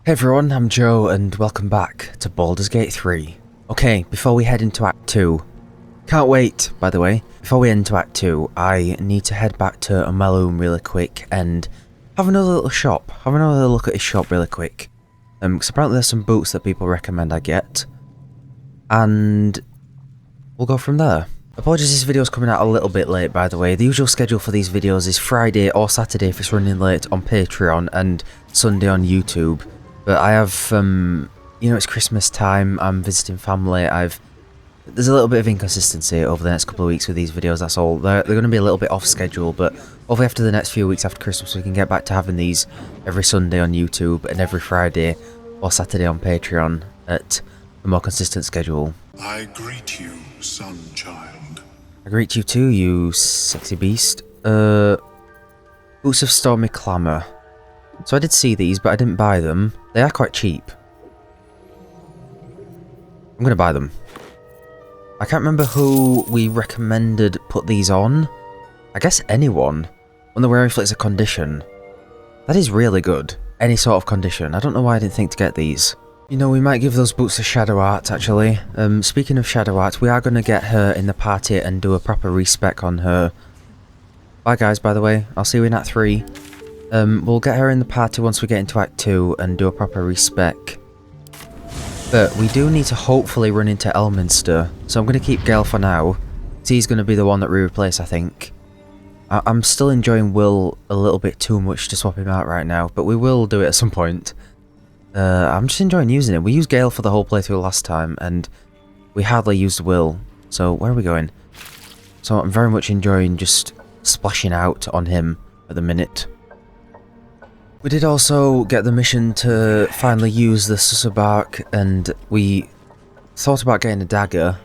Hey everyone, I'm Joe and welcome back to Baldur's Gate 3. Okay, before we head into Act 2, can't wait, by the way, before we head into Act 2, I need to head back to Melum really quick and have another little shop, have another look at his shop really quick. Because apparently there's some boots that people recommend I get, and we'll go from there. Apologies, this video's coming out a little bit late, by the way. The usual schedule for these videos is Friday or Saturday if it's running late on Patreon, and Sunday on YouTube. But I have, you know, it's Christmas time, I'm visiting family, there's a little bit of inconsistency over the next couple of weeks with these videos, that's all. They're going to be a little bit off schedule, but hopefully after the next few weeks after Christmas we can get back to having these every Sunday on YouTube and every Friday or Saturday on Patreon at a more consistent schedule. I greet you, son child. I greet you too, you sexy beast. Boots of Stormy Clamour. So I did see these, but I didn't buy them. They are quite cheap. I'm going to buy them. I can't remember who we recommended put these on. I guess anyone. When they wear if it's a condition. That is really good. Any sort of condition. I don't know why I didn't think to get these. You know, we might give those boots to Shadowheart, actually. Speaking of Shadowheart, we are going to get her in the party and do a proper respec on her. Bye guys, by the way. I'll see you in Act 3. We'll get her in the party once we get into Act 2 and do a proper respec. But we do need to hopefully run into Elminster, so I'm going to keep Gale for now. He's going to be the one that we replace, I think. I'm still enjoying Will a little bit too much to swap him out right now, but we will do it at some point. I'm just enjoying using him. We used Gale for the whole playthrough last time, and we hardly used Will. So where are we going? So I'm very much enjoying just splashing out on him at the minute. We did also get the mission to finally use the suburb, and we thought about getting a dagger.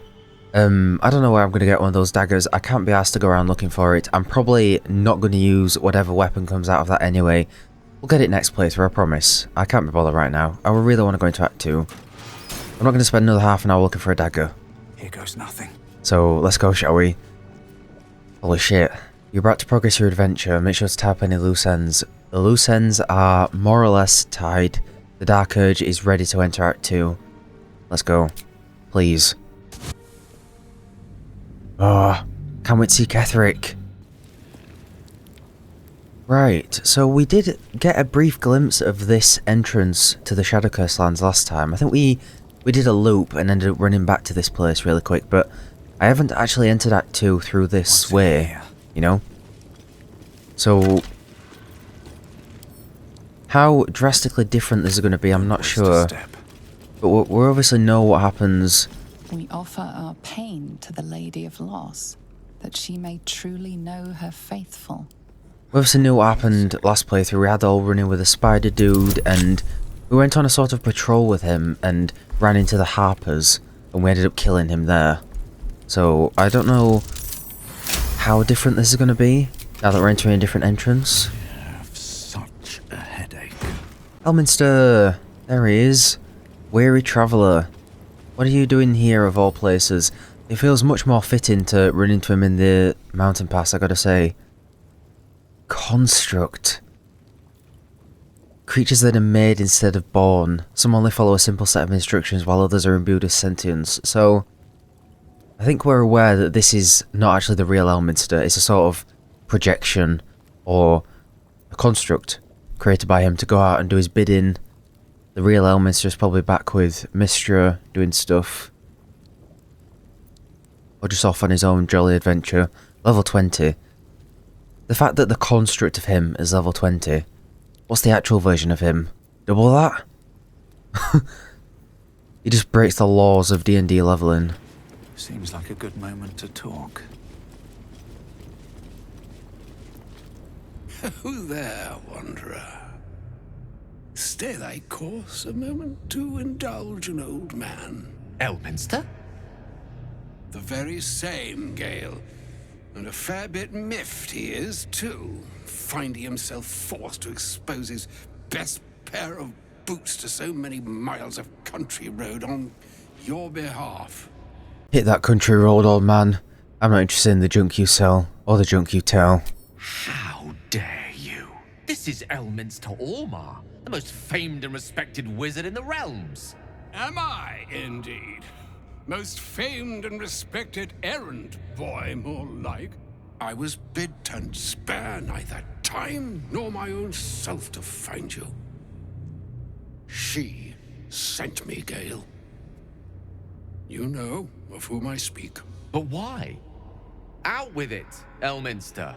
I don't know where I'm going to get one of those daggers. I can't be asked to go around looking for it. I'm probably not going to use whatever weapon comes out of that anyway. We'll get it next playthrough, I promise. I can't be bothered right now. I really want to go into Act 2. I'm not going to spend another half an hour looking for a dagger. Here goes nothing. So let's go, shall we? Holy shit. You're about to progress your adventure. Make sure to tap any loose ends. The loose ends are more or less tied. The Dark Urge is ready to enter Act 2. Let's go. Please. Oh, can't wait to see Ketherick. Right, so we did get a brief glimpse of this entrance to the Shadowcurse lands last time. I think we did a loop and ended up running back to this place really quick, but I haven't actually entered Act 2 through this way, you know? So how drastically different this is going to be, I'm not sure. But we obviously know what happens. We offer our pain to the Lady of Loss, that she may truly know her faithful. We obviously knew what happened last playthrough. We had all running with a spider dude, and we went on a sort of patrol with him and ran into the Harpers, and we ended up killing him there. So I don't know how different this is going to be now that we're entering a different entrance. Elminster! There he is. Weary traveller. What are you doing here of all places? It feels much more fitting to run into him in the mountain pass, I gotta say. Construct. Creatures that are made instead of born. Some only follow a simple set of instructions while others are imbued with sentience. So I think we're aware that this is not actually the real Elminster. It's a sort of projection or a construct created by him to go out and do his bidding. The real Elminster is probably back with Mistra doing stuff. Or just off on his own jolly adventure. Level 20. The fact that the construct of him is level 20. What's the actual version of him? Double that? He just breaks the laws of D&D leveling. Seems like a good moment to talk. Who there, wanderer? Stay thy course a moment to indulge an old man. Elminster? The very same, Gale. And a fair bit miffed he is, too, finding himself forced to expose his best pair of boots to so many miles of country road on your behalf. Hit that country road, old man. I'm not interested in the junk you sell, or the junk you tell. How dare you? This is Elminster Ormar, the most famed and respected wizard in the realms. Am I, indeed? Most famed and respected errand boy, more like. I was bid and spare neither time nor my own self to find you. She sent me, Gale. You know of whom I speak. But why? Out with it, Elminster.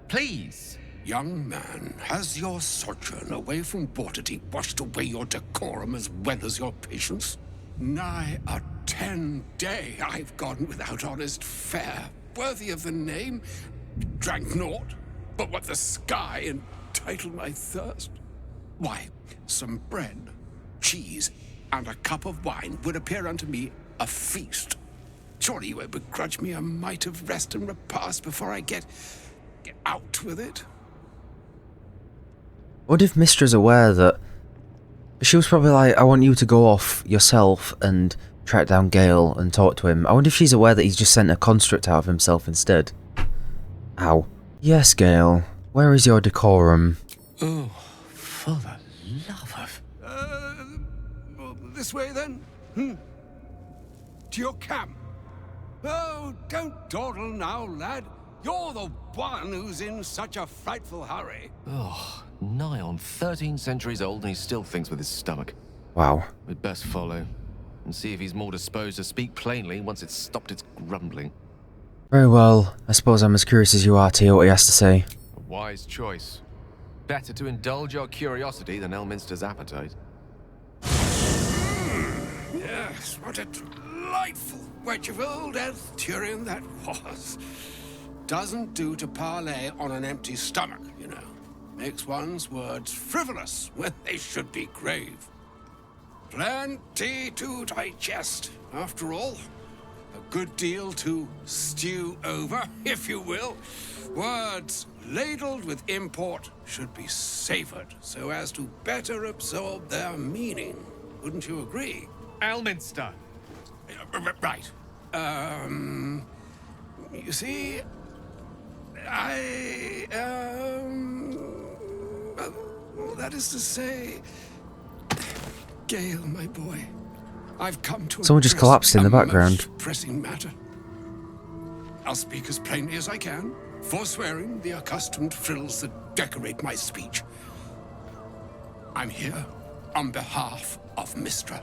Please. Young man, has your sojourn away from Waterdeep washed away your decorum as well as your patience? Nigh a 10-day I've gone without honest fare, worthy of the name. Drank naught, but what the sky entitled my thirst. Why, some bread, cheese, and a cup of wine would appear unto me a feast. Surely you would begrudge me a mite of rest and repast before I get out with it? What if Mistra's aware that she was probably like, I want you to go off yourself and track down Gale and talk to him. I wonder if she's aware that he's just sent a construct out of himself instead. Ow. Yes, Gale. Where is your decorum? Oh, for the love of... This way then? To your camp. Oh, don't dawdle now, lad. You're the one who's in such a frightful hurry. Oh, nigh on 13 centuries old and he still thinks with his stomach. Wow. We'd best follow and see if he's more disposed to speak plainly once it's stopped its grumbling. Very well. I suppose I'm as curious as you are to hear what he has to say. A wise choice. Better to indulge your curiosity than Elminster's appetite. Yes, what a delightful wedge of old Arthurian that was. Doesn't do to parley on an empty stomach, you know. Makes one's words frivolous when they should be grave. Plenty to digest, after all. A good deal to stew over, if you will. Words ladled with import should be savored so as to better absorb their meaning. Wouldn't you agree? Elminster! Right. You see, that is to say, Gale, my boy, I've come to Someone just collapsed in the background. Most pressing matter. I'll speak as plainly as I can, forswearing the accustomed frills that decorate my speech. I'm here on behalf of Mystra.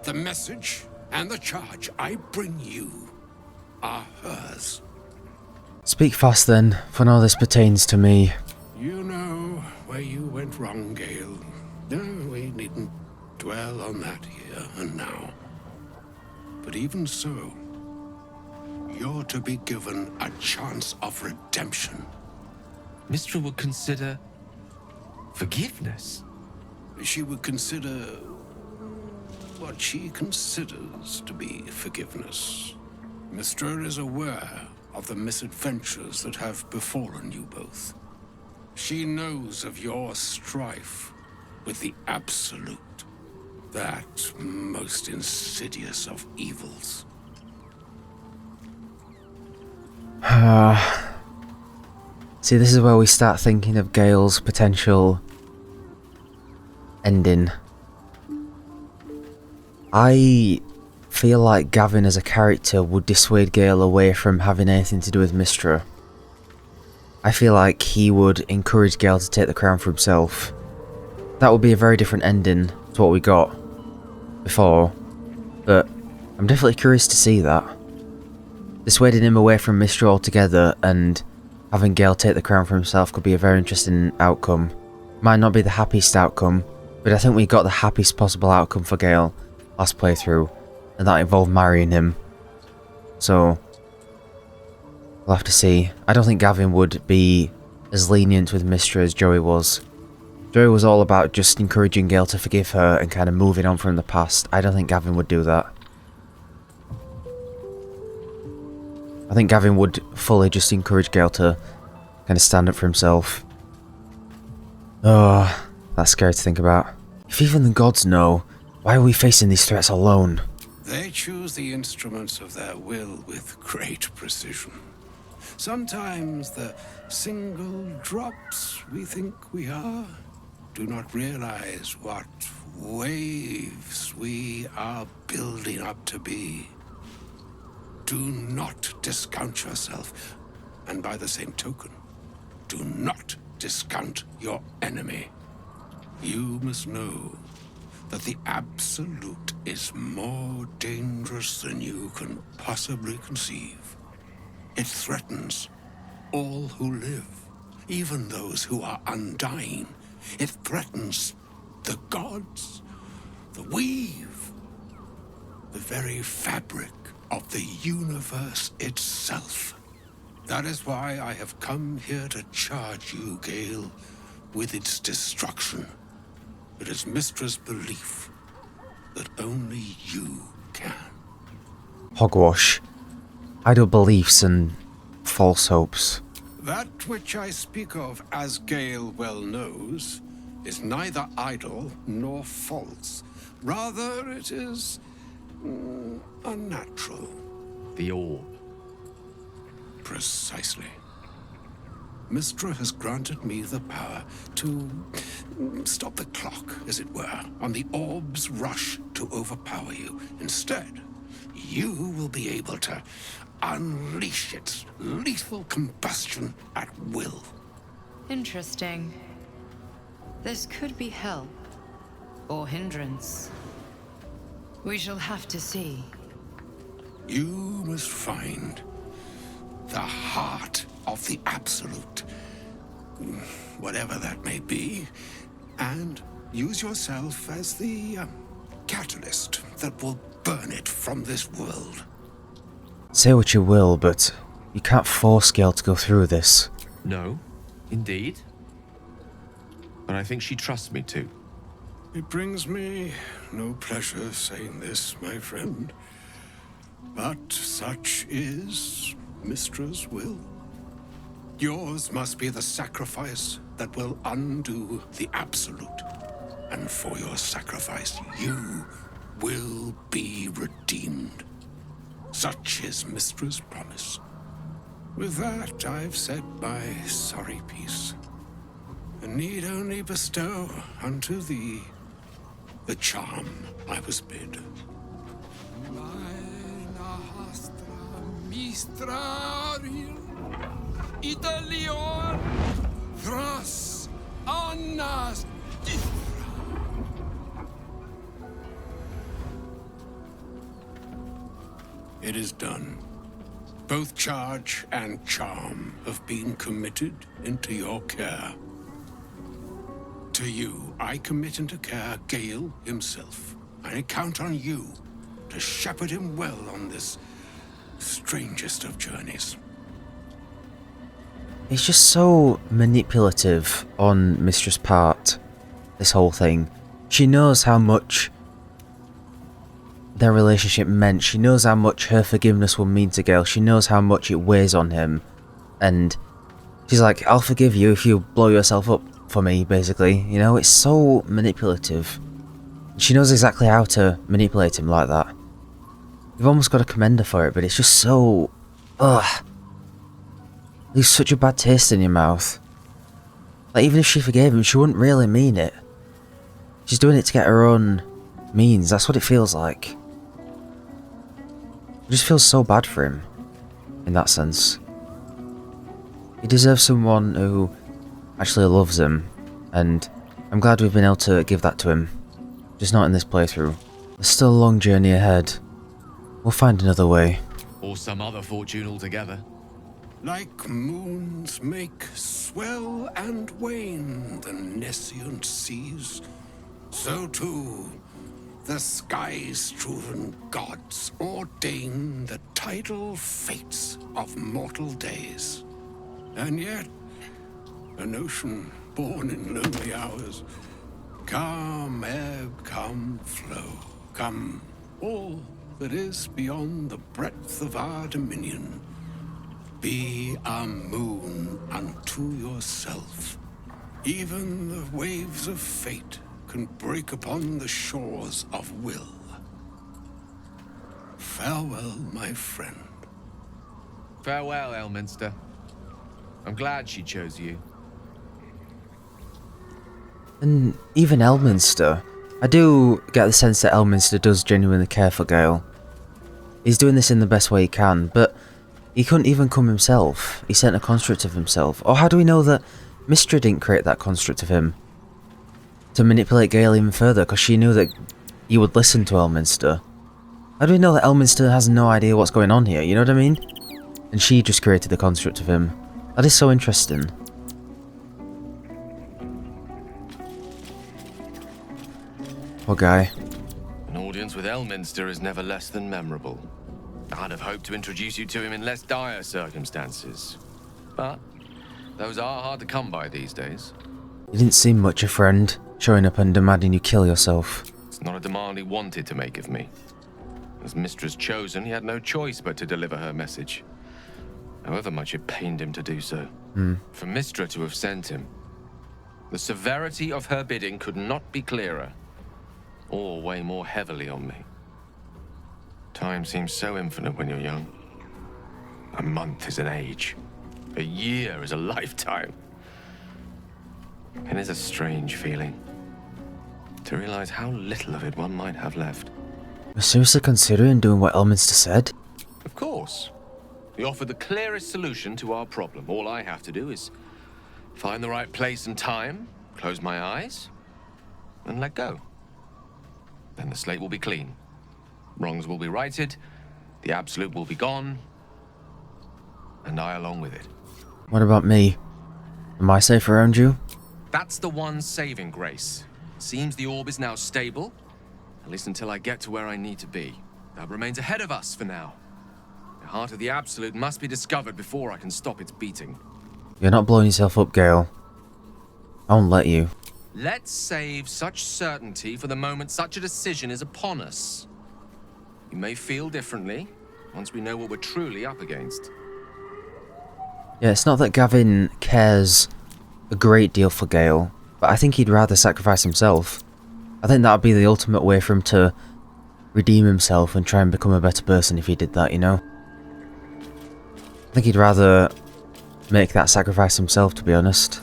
The message and the charge I bring you are hers. Speak fast then, for now this pertains to me. You know where you went wrong, Gale. No, we needn't dwell on that here and now. But even so, you're to be given a chance of redemption. Mystra would consider... forgiveness? She would consider what she considers to be forgiveness. Mystra is aware of the misadventures that have befallen you both. She knows of your strife with the Absolute, that most insidious of evils. See, this is where we start thinking of Gale's potential ending. I feel like Gavvin as a character would dissuade Gale away from having anything to do with Mystra. I feel like he would encourage Gale to take the crown for himself. That would be a very different ending to what we got before, but I'm definitely curious to see that. Dissuading him away from Mystra altogether and having Gale take the crown for himself could be a very interesting outcome. Might not be the happiest outcome, but I think we got the happiest possible outcome for Gale last playthrough, and that involved marrying him. So, we'll have to see. I don't think Gavvin would be as lenient with Mystra as Joey was. Joey was all about just encouraging Gale to forgive her and kind of moving on from the past. I don't think Gavvin would do that. I think Gavvin would fully just encourage Gale to kind of stand up for himself. Oh, that's scary to think about. If even the gods know, why are we facing these threats alone? They choose the instruments of their will with great precision. Sometimes the single drops we think we are do not realize what waves we are building up to be. Do not discount yourself, and by the same token, do not discount your enemy. You must know that the Absolute is more dangerous than you can possibly conceive. It threatens all who live, even those who are undying. It threatens the gods, the weave, the very fabric of the universe itself. That is why I have come here to charge you, Gale, with its destruction. It is Mystra's belief that only you can. Hogwash. Idle beliefs and false hopes. That which I speak of, as Gale well knows, is neither idle nor false. Rather, it is unnatural. The orb. Precisely. Mystra has granted me the power to stop the clock, as it were, on the orb's rush to overpower you. Instead, you will be able to unleash its lethal combustion at will. Interesting. This could be help or hindrance. We shall have to see. You must find the heart of the Absolute, whatever that may be, and use yourself as the catalyst that will burn it from this world. Say what you will, but you can't force Gale to go through this. No, indeed. But I think she trusts me too. It brings me no pleasure saying this, my friend, but such is Mystra's will. Yours must be the sacrifice that will undo the Absolute. And for your sacrifice, you will be redeemed. Such is Mystra's promise. With that, I've said my sorry piece, and need only bestow unto thee the charm I was bid. Italion Thras Annas. It is done. Both charge and charm have been committed into your care. To you, I commit into care Gale himself. I count on you to shepherd him well on this strangest of journeys. It's just so manipulative on Mystra's part, this whole thing. She knows how much their relationship meant. She knows how much her forgiveness will mean to Gale. She knows how much it weighs on him. And she's like, I'll forgive you if you blow yourself up for me, basically. You know, it's so manipulative. She knows exactly how to manipulate him like that. You've almost got to commend her for it, but it's just so... ugh. Leaves such a bad taste in your mouth. Like, even if she forgave him, she wouldn't really mean it. She's doing it to get her own means. That's what it feels like. It just feels so bad for him, in that sense. He deserves someone who actually loves him, and I'm glad we've been able to give that to him. Just not in this playthrough. There's still a long journey ahead. We'll find another way. Or some other fortune altogether. Like moons make swell and wane the nescient seas, so too the sky-strewn gods ordain the tidal fates of mortal days. And yet, an ocean born in lonely hours, come ebb, come flow, come all that is beyond the breadth of our dominion. Be a moon unto yourself. Even the waves of fate can break upon the shores of will. Farewell, my friend. Farewell, Elminster. I'm glad she chose you. And even Elminster, I do get the sense that Elminster does genuinely care for Gale. He's doing this in the best way he can, but he couldn't even come himself. He sent a construct of himself. Or how do we know that Mystra didn't create that construct of him? To manipulate Gale even further, because she knew that he would listen to Elminster. How do we know that Elminster has no idea what's going on here, you know what I mean? And she just created the construct of him. That is so interesting. Poor guy. An audience with Elminster is never less than memorable. I'd have hoped to introduce you to him in less dire circumstances. But those are hard to come by these days. You didn't seem much a friend, showing up and demanding you kill yourself. It's not a demand he wanted to make of me. As Mistress chosen, he had no choice but to deliver her message. However much it pained him to do so. For Mystra to have sent him, the severity of her bidding could not be clearer, or weigh more heavily on me. Time seems so infinite when you're young. A month is an age. A year is a lifetime. It is a strange feeling to realize how little of it one might have left. You're seriously considering doing what Elminster said? Of course. We offer the clearest solution to our problem. All I have to do is find the right place and time, close my eyes, and let go. Then the slate will be clean. Wrongs will be righted, the absolute will be gone, and I along with it. What about me? Am I safe around you? That's the one saving grace. Seems the orb is now stable, at least until I get to where I need to be. That remains ahead of us for now. The heart of the absolute must be discovered before I can stop its beating. You're not blowing yourself up, Gale. I won't let you. Let's save such certainty for the moment such a decision is upon us. You may feel differently once we know what we're truly up against. Yeah, it's not that Gavvin cares a great deal for Gale, but I think he'd rather sacrifice himself. I think that would be the ultimate way for him to redeem himself and try and become a better person if he did that, you know? I think he'd rather make that sacrifice himself, to be honest.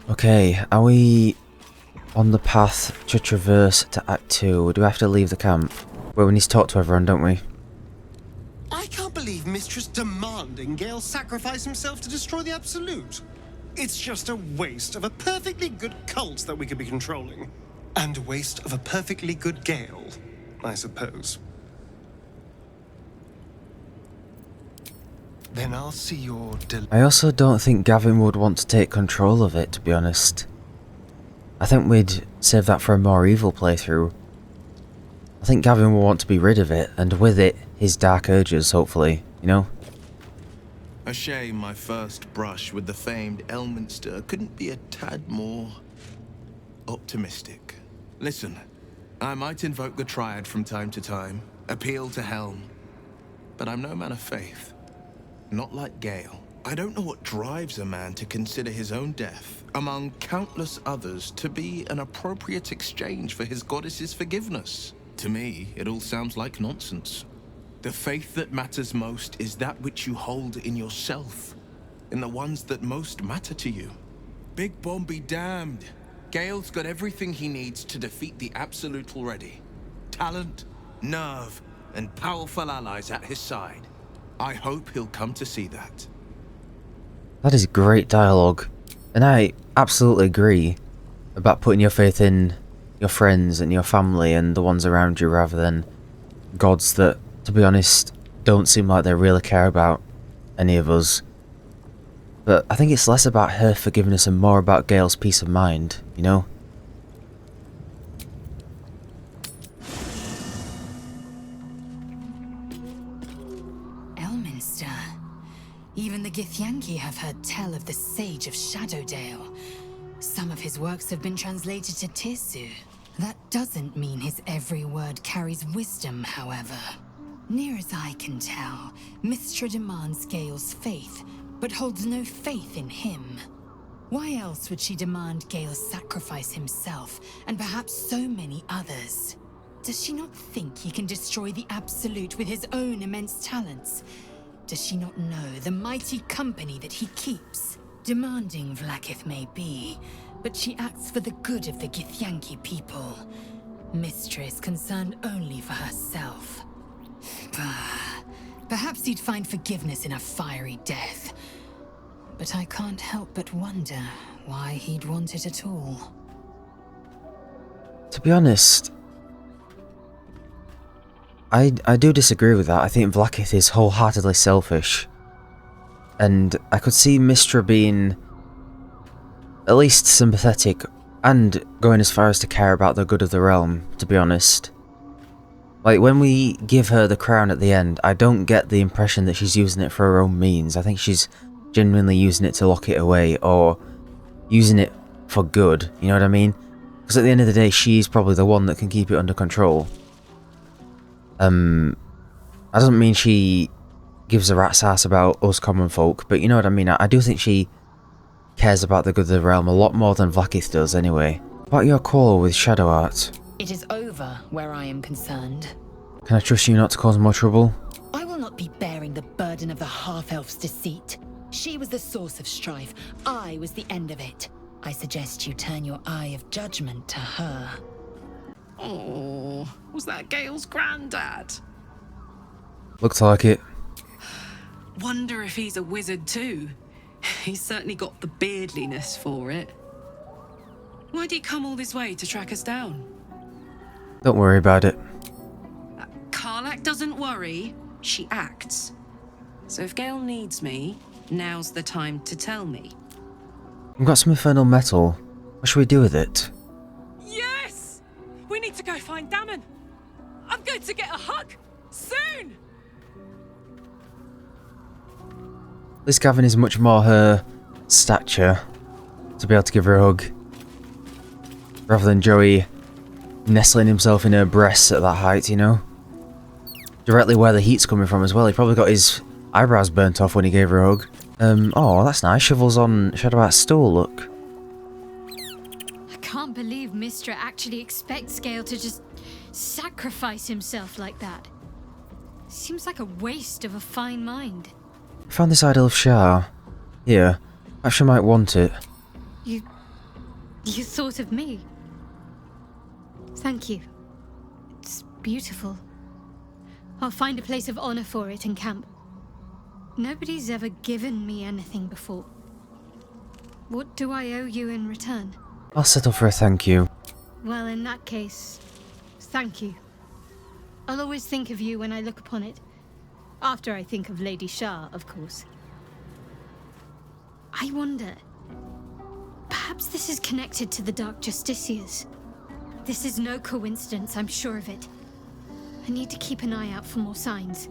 Okay, are we on the path to traverse to Act 2? Do we have to leave the camp? Well, we need to talk to everyone, don't we? I can't believe Mistress demanding Gale sacrifice himself to destroy the Absolute. It's just a waste of a perfectly good cult that we could be controlling. And a waste of a perfectly good Gale, I suppose. Then I'll see your I also don't think Gavvin would want to take control of it, to be honest. I think we'd save that for a more evil playthrough. I think Gavvin will want to be rid of it, and with it, his dark urges, hopefully, you know? A shame my first brush with the famed Elminster couldn't be a tad more optimistic. Listen, I might invoke the Triad from time to time, appeal to Helm, but I'm no man of faith. Not like Gale. I don't know what drives a man to consider his own death, among countless others, to be an appropriate exchange for his goddess's forgiveness. To me, it all sounds like nonsense. The faith that matters most is that which you hold in yourself, in the ones that most matter to you. Big Bomb be damned. Gale's got everything he needs to defeat the Absolute already. Talent, nerve, and powerful allies at his side. I hope he'll come to see that. That is great dialogue, and I absolutely agree about putting your faith in your friends and your family and the ones around you rather than gods that, to be honest, don't seem like they really care about any of us. But I think it's less about her forgiveness and more about Gale's peace of mind, you know? Elminster. Even the Githyanki have heard tell of the Sage of Shadowdale. Some of his works have been translated to Tirsu. That doesn't mean his every word carries wisdom, however. Near as I can tell, Mystra demands Gale's faith, but holds no faith in him. Why else would she demand Gale sacrifice himself, and perhaps so many others? Does she not think he can destroy the Absolute with his own immense talents? does she not know the mighty company that he keeps? Demanding Vlaakith may be, but she acts for the good of the Githyanki people. Mistress concerned only for herself. Perhaps he'd find forgiveness in a fiery death. But I can't help but wonder why he'd want it at all. To be honest, I do disagree with that. I think Vlaakith is wholeheartedly selfish. And I could see Mystra being at least sympathetic and going as far as to care about the good of the realm, to be honest. Like, when we give her the crown at the end, I don't get the impression that she's using it for her own means. I think she's genuinely using it to lock it away, or using it for good, you know what I mean? Because at the end of the day, she's probably the one that can keep it under control. That doesn't mean she gives a rat's ass about us common folk, but you know what I mean? I do think she cares about the good of the realm a lot more than Vlaakith does anyway. About your quarrel with Shadowheart. It is over where I am concerned. Can I trust you not to cause more trouble? I will not be bearing the burden of the half-elf's deceit. She was the source of strife. I was the end of it. I suggest you turn your eye of judgment to her. Oh, was that Gale's granddad? Looks like it. Wonder if he's a wizard too. He's certainly got the beardliness for it. Why'd he come all this way to track us down? Don't worry about it. Karlach doesn't worry, she acts. So if Gale needs me, now's the time to tell me. We've got some infernal metal. What should we do with it? Yes! We need to go find Dammon. I'm going to get a hug soon! At least Gavvin is much more her stature to be able to give her a hug. Rather than Joey nestling himself in her breasts at that height, you know? Directly where the heat's coming from as well. He probably got his eyebrows burnt off when he gave her a hug. Oh, that's nice. Shovels on Shadowheart's stool, look. I can't believe Mystra actually expects Gale to just sacrifice himself like that. Seems like a waste of a fine mind. I found this idol of Shah. Here, perhaps you might want it. You thought of me. Thank you. It's beautiful. I'll find a place of honor for it in camp. Nobody's ever given me anything before. What do I owe you in return? I'll settle for a thank you. Well, in that case, thank you. I'll always think of you when I look upon it. After I think of Lady Shah, of course. I wonder, perhaps this is connected to the Dark Justiciars. This is no coincidence, I'm sure of it. I need to keep an eye out for more signs.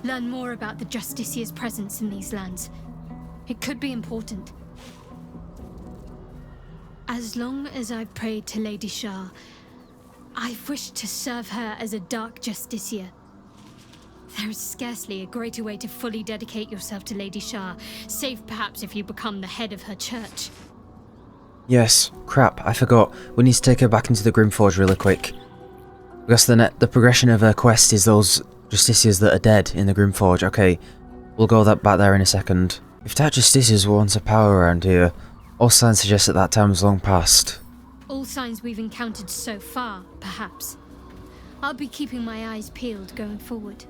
Learn more about the Justiciars' presence in these lands. It could be important. As long as I've prayed to Lady Shah, I've wished to serve her as a Dark Justiciar. There is scarcely a greater way to fully dedicate yourself to Lady Shah, save perhaps if you become the head of her church. Yes, crap, I forgot. We need to take her back into the Grimforge really quick. Because the progression of her quest is those Justiciars that are dead in the Grimforge. Okay, we'll go back there in a second. If Dark Justiciars were once a power around here, all signs suggest that time was long past. All signs we've encountered so far, perhaps. I'll be keeping my eyes peeled going forward.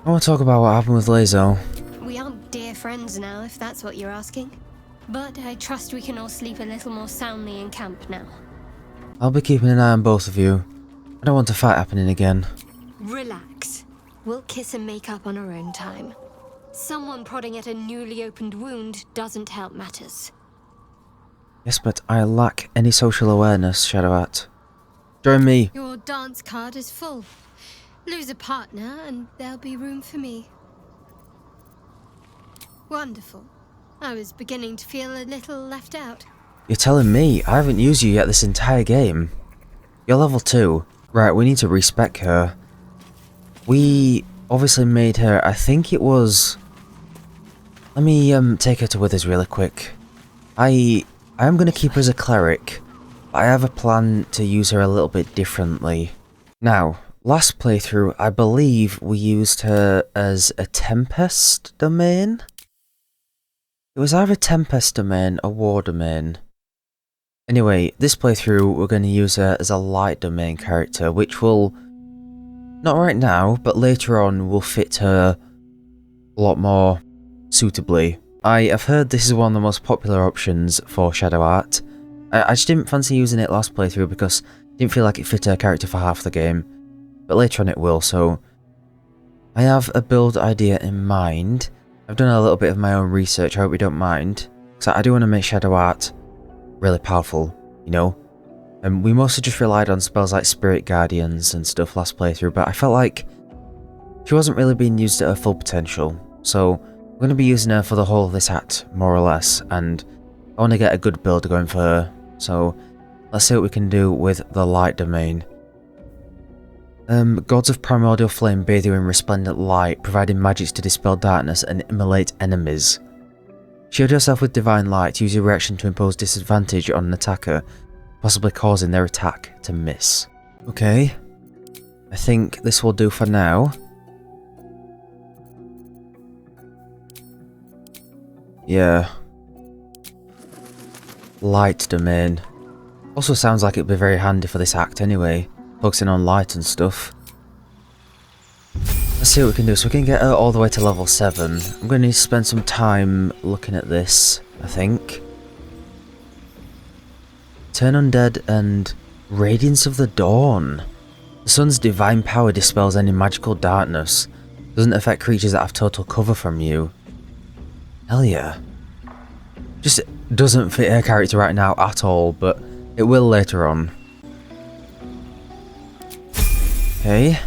I want to talk about what happened with Lazo. We aren't dear friends now, if that's what you're asking. But I trust we can all sleep a little more soundly in camp now. I'll be keeping an eye on both of you. I don't want a fight happening again. Relax. We'll kiss and make up on our own time. Someone prodding at a newly opened wound doesn't help matters. Yes, but I lack any social awareness, Shadowheart. Join me. Your dance card is full. Lose a partner and there'll be room for me. Wonderful. I was beginning to feel a little left out. You're telling me? I haven't used you yet this entire game. You're level 2. Right, we need to respec her. We obviously made her, I think it was... Let me take her to Withers really quick. I am going to keep her as a cleric, but I have a plan to use her a little bit differently. Now, last playthrough, I believe we used her as a Tempest domain? It was either Tempest domain or War domain. Anyway, this playthrough we're going to use her as a light domain character, which will, not right now, but later on will fit her a lot more suitably. I have heard this is one of the most popular options for Shadowheart. I just didn't fancy using it last playthrough because I didn't feel like it fit her character for half the game, but later on it will, so I have a build idea in mind. I've done a little bit of my own research, I hope you don't mind, because I do want to make Shadowheart really powerful, you know? And we mostly just relied on spells like Spirit Guardians and stuff last playthrough, but I felt like she wasn't really being used at her full potential, so I'm going to be using her for the whole of this act, more or less, and I want to get a good build going for her, so let's see what we can do with the light domain. Gods of primordial flame bathe you in resplendent light, providing magics to dispel darkness and immolate enemies. Shield yourself with divine light, use your reaction to impose disadvantage on an attacker, possibly causing their attack to miss. Okay, I think this will do for now. Yeah. Light domain. Also sounds like it'd be very handy for this act anyway, focusing on light and stuff. Let's see what we can do. So we can get her all the way to level 7. I'm going to need to spend some time looking at this, I think. Turn undead and Radiance of the Dawn. The sun's divine power dispels any magical darkness. Doesn't affect creatures that have total cover from you. Hell yeah. Just doesn't fit her character right now at all, but it will later on. Okay.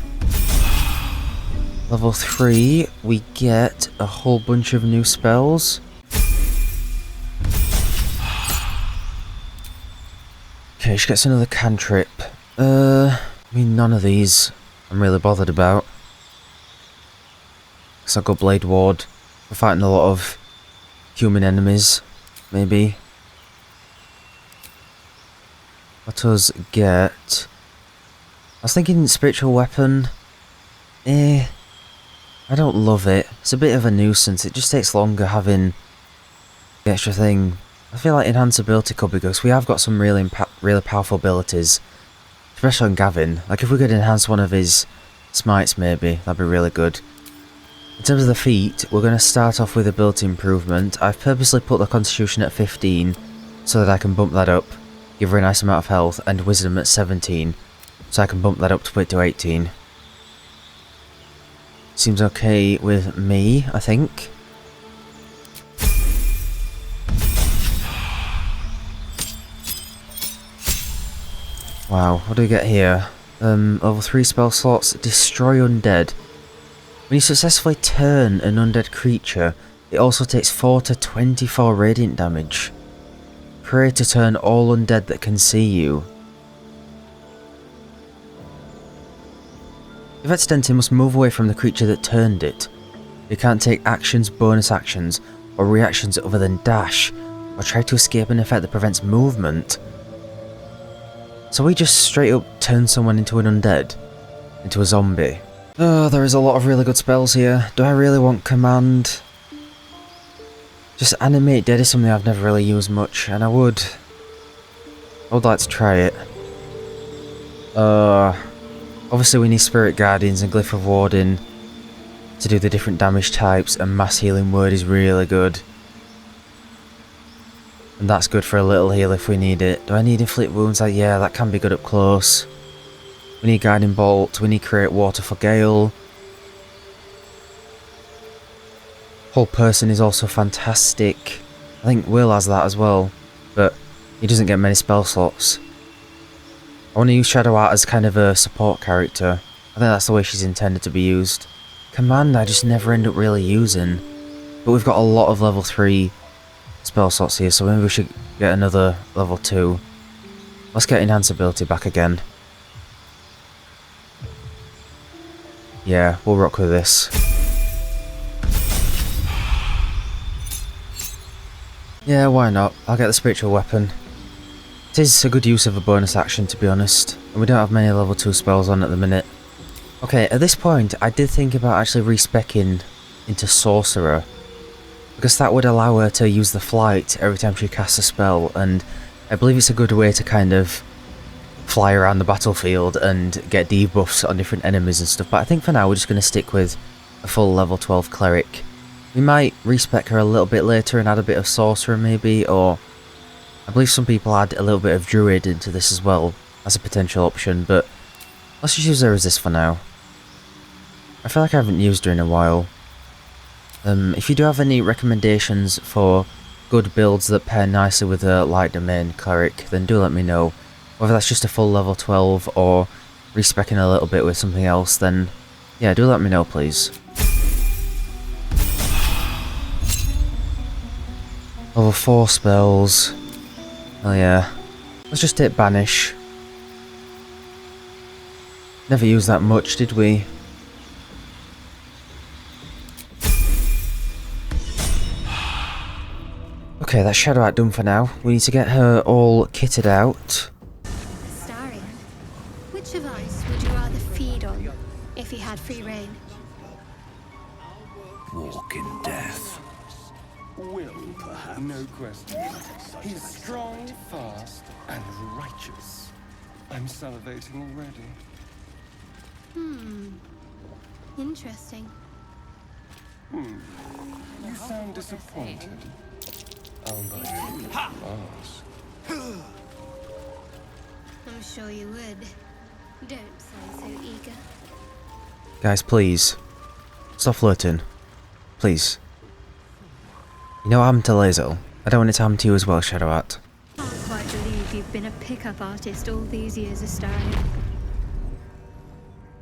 Level 3, we get a whole bunch of new spells. Okay, she gets another cantrip. I mean, none of these I'm really bothered about. Because I've got Blade Ward. We're fighting a lot of human enemies, maybe. Let us get... I was thinking Spiritual Weapon. I don't love it. It's a bit of a nuisance. It just takes longer having the extra thing. I feel like enhanceability could be good, because we have got some really powerful abilities. Especially on Gavvin. Like if we could enhance one of his smites maybe, that'd be really good. In terms of the feat, we're going to start off with ability improvement. I've purposely put the constitution at 15, so that I can bump that up, give her a nice amount of health, and wisdom at 17, so I can bump that up to put it to 18. Seems okay with me, I think. Wow, what do we get here? Level 3 spell slots, Destroy Undead. When you successfully turn an undead creature, it also takes 4 to 24 radiant damage. Pray to turn all undead that can see you. If extended, must move away from the creature that turned it. You can't take actions, bonus actions, or reactions other than dash, or try to escape an effect that prevents movement. So we just straight up turn someone into an undead? Into a zombie? Oh, there is a lot of really good spells here. Do I really want command? Just animate dead is something I've never really used much, and I would like to try it. Obviously we need Spirit Guardians and Glyph of Warding to do the different damage types, and Mass Healing Word is really good. And that's good for a little heal if we need it. Do I need Inflict Wounds? Yeah, that can be good up close. We need Guiding Bolt, we need Create Water for Gale. Whole Person is also fantastic. I think Will has that as well, but he doesn't get many spell slots. I want to use Shadowheart as kind of a support character. I think that's the way she's intended to be used. Command I just never end up really using. But we've got a lot of level 3 spell slots here, so maybe we should get another level 2. Let's get enhanceability back again. Yeah, we'll rock with this. Yeah, why not? I'll get the Spiritual Weapon. It is a good use of a bonus action, to be honest, and we don't have many level 2 spells on at the minute. Okay, at this point, I did think about actually respeccing into Sorcerer, because that would allow her to use the flight every time she casts a spell, and I believe it's a good way to kind of fly around the battlefield and get debuffs on different enemies and stuff, but I think for now we're just going to stick with a full level 12 Cleric. We might respec her a little bit later and add a bit of Sorcerer maybe, or I believe some people add a little bit of Druid into this as well as a potential option, but let's just use her as this for now. I feel like I haven't used her in a while. If you do have any recommendations for good builds that pair nicely with a light domain Cleric, then do let me know. Whether that's just a full level 12 or respeccing a little bit with something else, then yeah, do let me know please. Level 4 spells. Oh yeah. Let's just hit Banish. Never used that much, did we? Okay, that's Shadowheart done for now. We need to get her all kitted out. Astarion, which of us would you rather feed on if he had free reign? Walk in death. Will, perhaps. No question. He's strong, fast, and righteous. I'm salivating already. Interesting. You sound disappointed. I'll buy you fast. I'm sure you would. Don't sound so eager. Guys, please. Stop flirting. Please. You know what happened to Lae'zel? I don't want it to happen to you as well, Shadowheart. Can't quite believe you've been a pickup artist all these years, Astarion.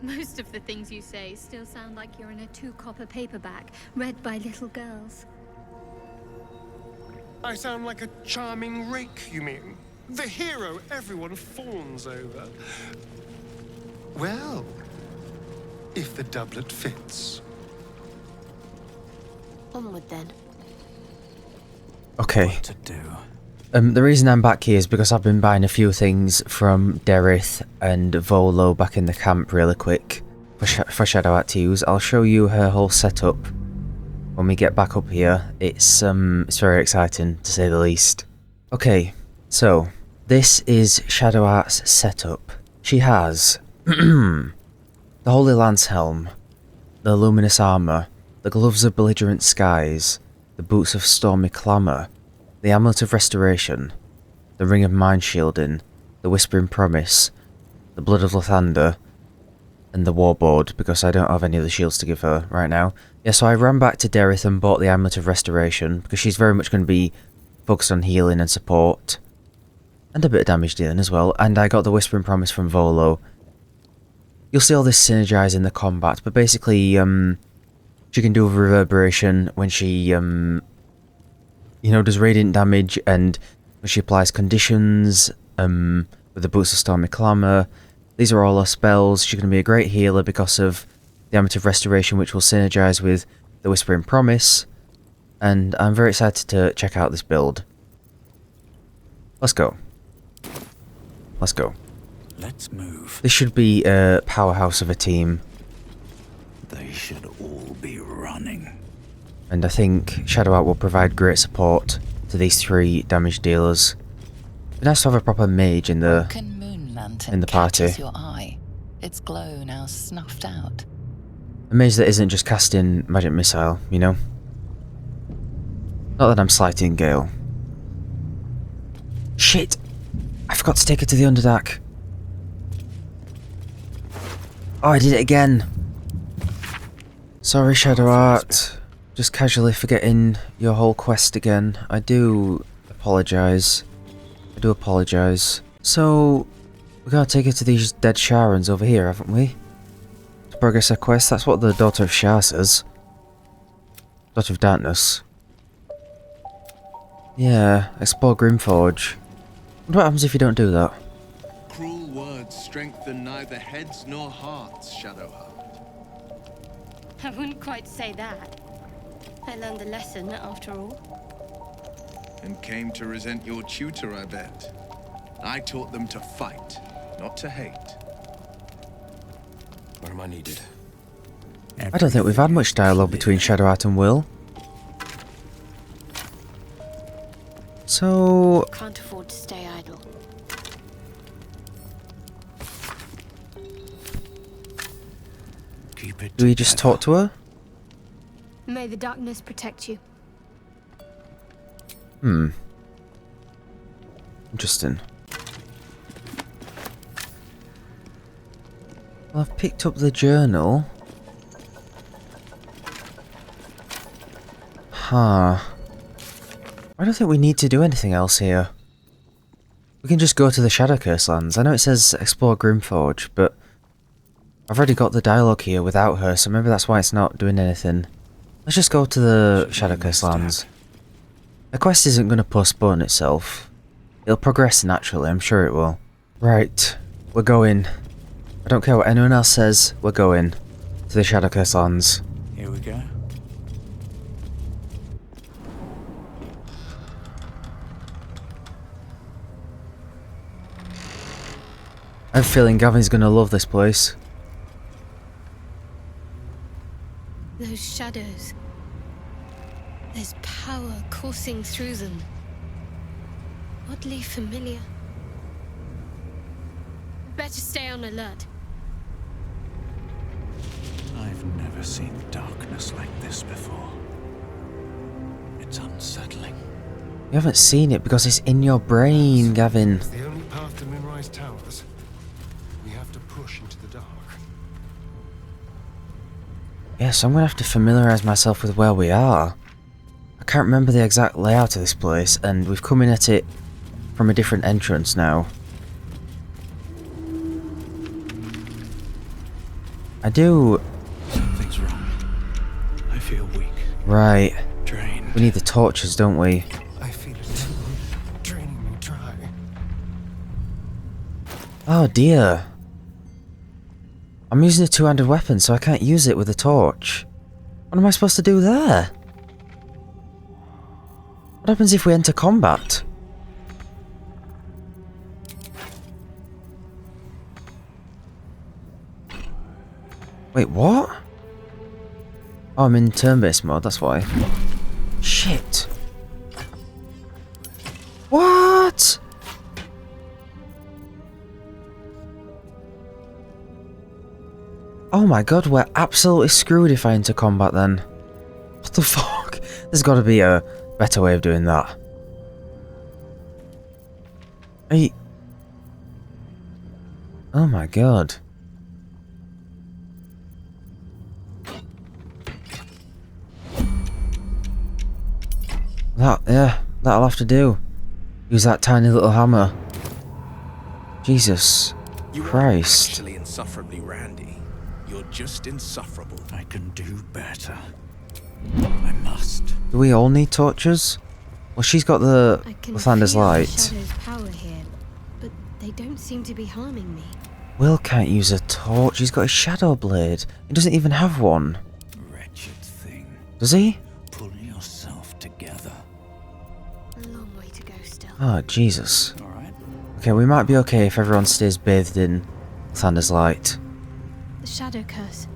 Most of the things you say still sound like you're in a 2-copper paperback, read by little girls. I sound like a charming rake, you mean? The hero everyone fawns over. Well, if the doublet fits. Onward then. Okay. What to do? The reason I'm back here is because I've been buying a few things from Derith and Volo back in the camp really quick for Shadowheart to use. I'll show you her whole setup when we get back up here. It's very exciting to say the least. Okay, so this is Shadowheart's setup. She has the Holy Lance Helm, the Luminous Armour, the Gloves of Belligerent Skies, the Boots of Stormy Clamour, the Amulet of Restoration, the Ring of Mind Shielding, the Whispering Promise, the Blood of Lathander, and the Warboard, because I don't have any of the shields to give her right now. Yeah, so I ran back to Derith and bought the Amulet of Restoration, because she's very much going to be focused on healing and support, and a bit of damage dealing as well, and I got the Whispering Promise from Volo. You'll see all this synergize in the combat, but basically, she can do Reverberation when she, does radiant damage, and when she applies conditions, with the Boots of Stormy Clamour. These are all her spells. She's going to be a great healer because of the Amulet of Restoration, which will synergize with the Whispering Promise, and I'm very excited to check out this build. Let's go. Let's go. Let's move. This should be a powerhouse of a team. They should all be running. And I think Shadowheart will provide great support to these 3 damage dealers. It'd be nice to have a proper mage in the party. Your eye. Its glow now snuffed out. A mage that isn't just casting magic missile, you know? Not that I'm slighting Gale. Shit! I forgot to take her to the Underdark. Oh, I did it again. Sorry, Shadowheart. Just casually forgetting your whole quest again. I do apologise. So, we gotta take her to these dead Sharans over here, haven't we? To progress her quest. That's what the Daughter of Shar says. Daughter of Darkness. Yeah, explore Grimforge. What happens if you don't do that? Cruel words strengthen neither heads nor hearts, Shadowheart. I wouldn't quite say that. I learned a lesson, after all. And came to resent your tutor, I bet. I taught them to fight, not to hate. Where am I needed? I don't think we've had much dialogue between Shadowheart and Will. So... Can't afford to stay idle. Keep it do we just talk to her? May the darkness protect you. Interesting. Well, I've picked up the journal. Huh. I don't think we need to do anything else here. We can just go to the Shadowcurse lands. I know it says explore Grimforge, but I've already got the dialogue here without her, so maybe that's why it's not doing anything. Let's just go to the Shadowcurse lands. The quest isn't going to postpone itself. It'll progress naturally, I'm sure it will. Right, we're going. I don't care what anyone else says, we're going to the Shadowcurse lands. Here we go. I have a feeling Gavvin's gonna love this place. Those shadows. There's power coursing through them. Oddly familiar. Better stay on alert. I've never seen darkness like this before. It's unsettling. You haven't seen it because it's in your brain, Gavvin. It's the only path to Moonrise Towers. We have to push into the dark. Yeah, so I'm gonna have to familiarise myself with where we are. I can't remember the exact layout of this place, and we've come in at it from a different entrance now. I do... Something's wrong. I feel weak. Right. Drained. We need the torches, don't we? I feel it too. Draining me dry. Oh dear. I'm using a two-handed weapon, so I can't use it with a torch. What am I supposed to do there? What happens if we enter combat? Wait, what? Oh, I'm in turn-based mode, that's why. Shit. What? Oh my god, we're absolutely screwed if I enter combat then. What the fuck? There's gotta be a better way of doing that. Hey. Oh my god. That'll have to do. Use that tiny little hammer. Jesus Christ. Actually insufferably randy. You're just insufferable. I can do better. I must. Do we all need torches? Well, she's got the Lathander's light. Shadow's power here, but they don't seem to be harming me. Will can't use a torch. He's got a shadow blade. He doesn't even have one. Wretched thing. Does he? Pull yourself together. A long way to go still. Oh, Jesus. All right. Okay, we might be okay if everyone stays bathed in Lathander's light. The shadow curse.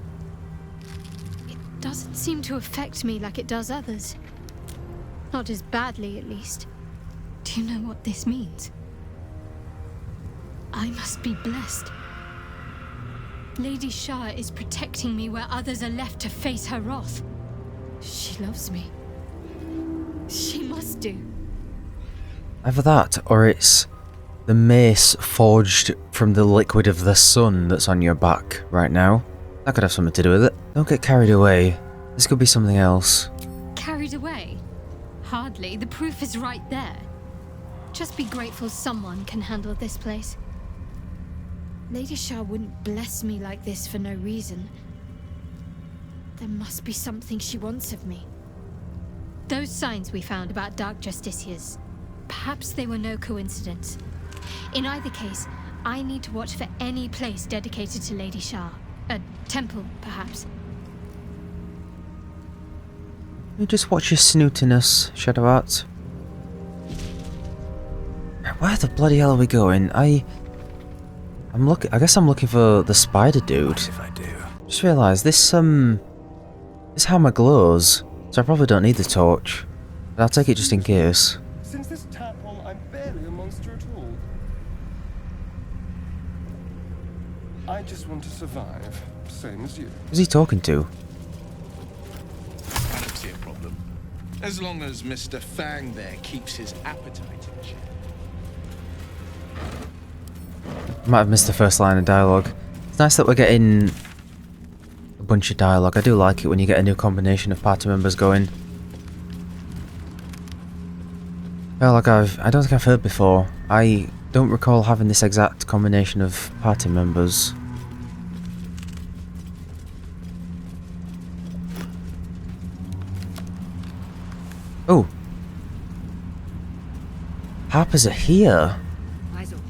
It doesn't seem to affect me like it does others. Not as badly, at least. Do you know what this means? I must be blessed. Lady Shah is protecting me where others are left to face her wrath. She loves me. She must do. Either that, or it's the mace forged from the liquid of the sun that's on your back right now. That could have something to do with it. Don't get carried away. This could be something else. Carried away? Hardly. The proof is right there. Just be grateful someone can handle this place. Lady Shah wouldn't bless me like this for no reason. There must be something she wants of me. Those signs we found about Dark Justiciars, perhaps they were no coincidence. In either case, I need to watch for any place dedicated to Lady Shah. A temple, perhaps. You just watch your snootiness, Shadowheart. Where the bloody hell are we going? I guess I'm looking for the spider dude. What if I do? Just realised this hammer glows, so I probably don't need the torch. But I'll take it just in case. Since this tadpole, I'm barely a monster at all. I just want to survive, same as you. Who's he talking to? I don't see a problem. As long as Mr. Fang there keeps his appetite in check. Might have missed the first line of dialogue. It's nice that we're getting a bunch of dialogue. I do like it when you get a new combination of party members going. Well, like I don't think I've heard before. I don't recall having this exact combination of party members. Oh. Harpers are here. Eyes open.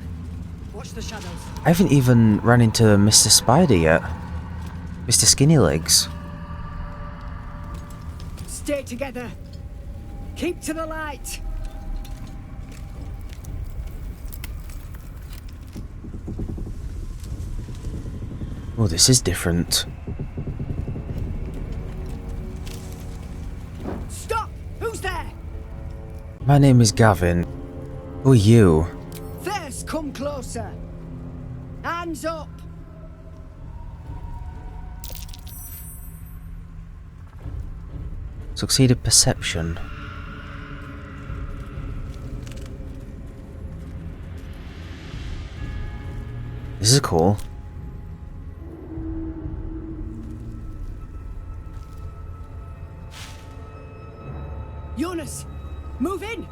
Watch the shadows. I haven't even run into Mr. Spider yet. Mr. Skinny Legs. Stay together. Keep to the light. Oh, this is different. Stop! Who's there? My name is Gavvin. Who are you? First, come closer. Hands up. Succeeded perception. This is cool. Jonas, move in.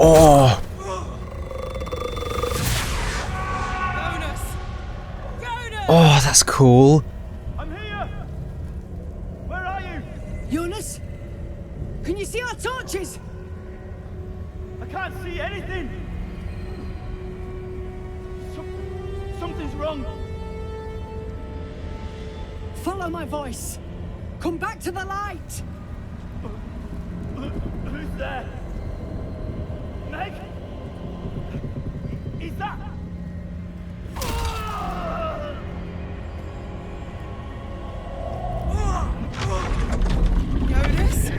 Oh! Oh, that's cool. I'm here. Where are you? Jonas, can you see our torches? I can't see anything. Something's wrong. Follow my voice. Come back to the light. Who's there? Meg? Is that? Jonas?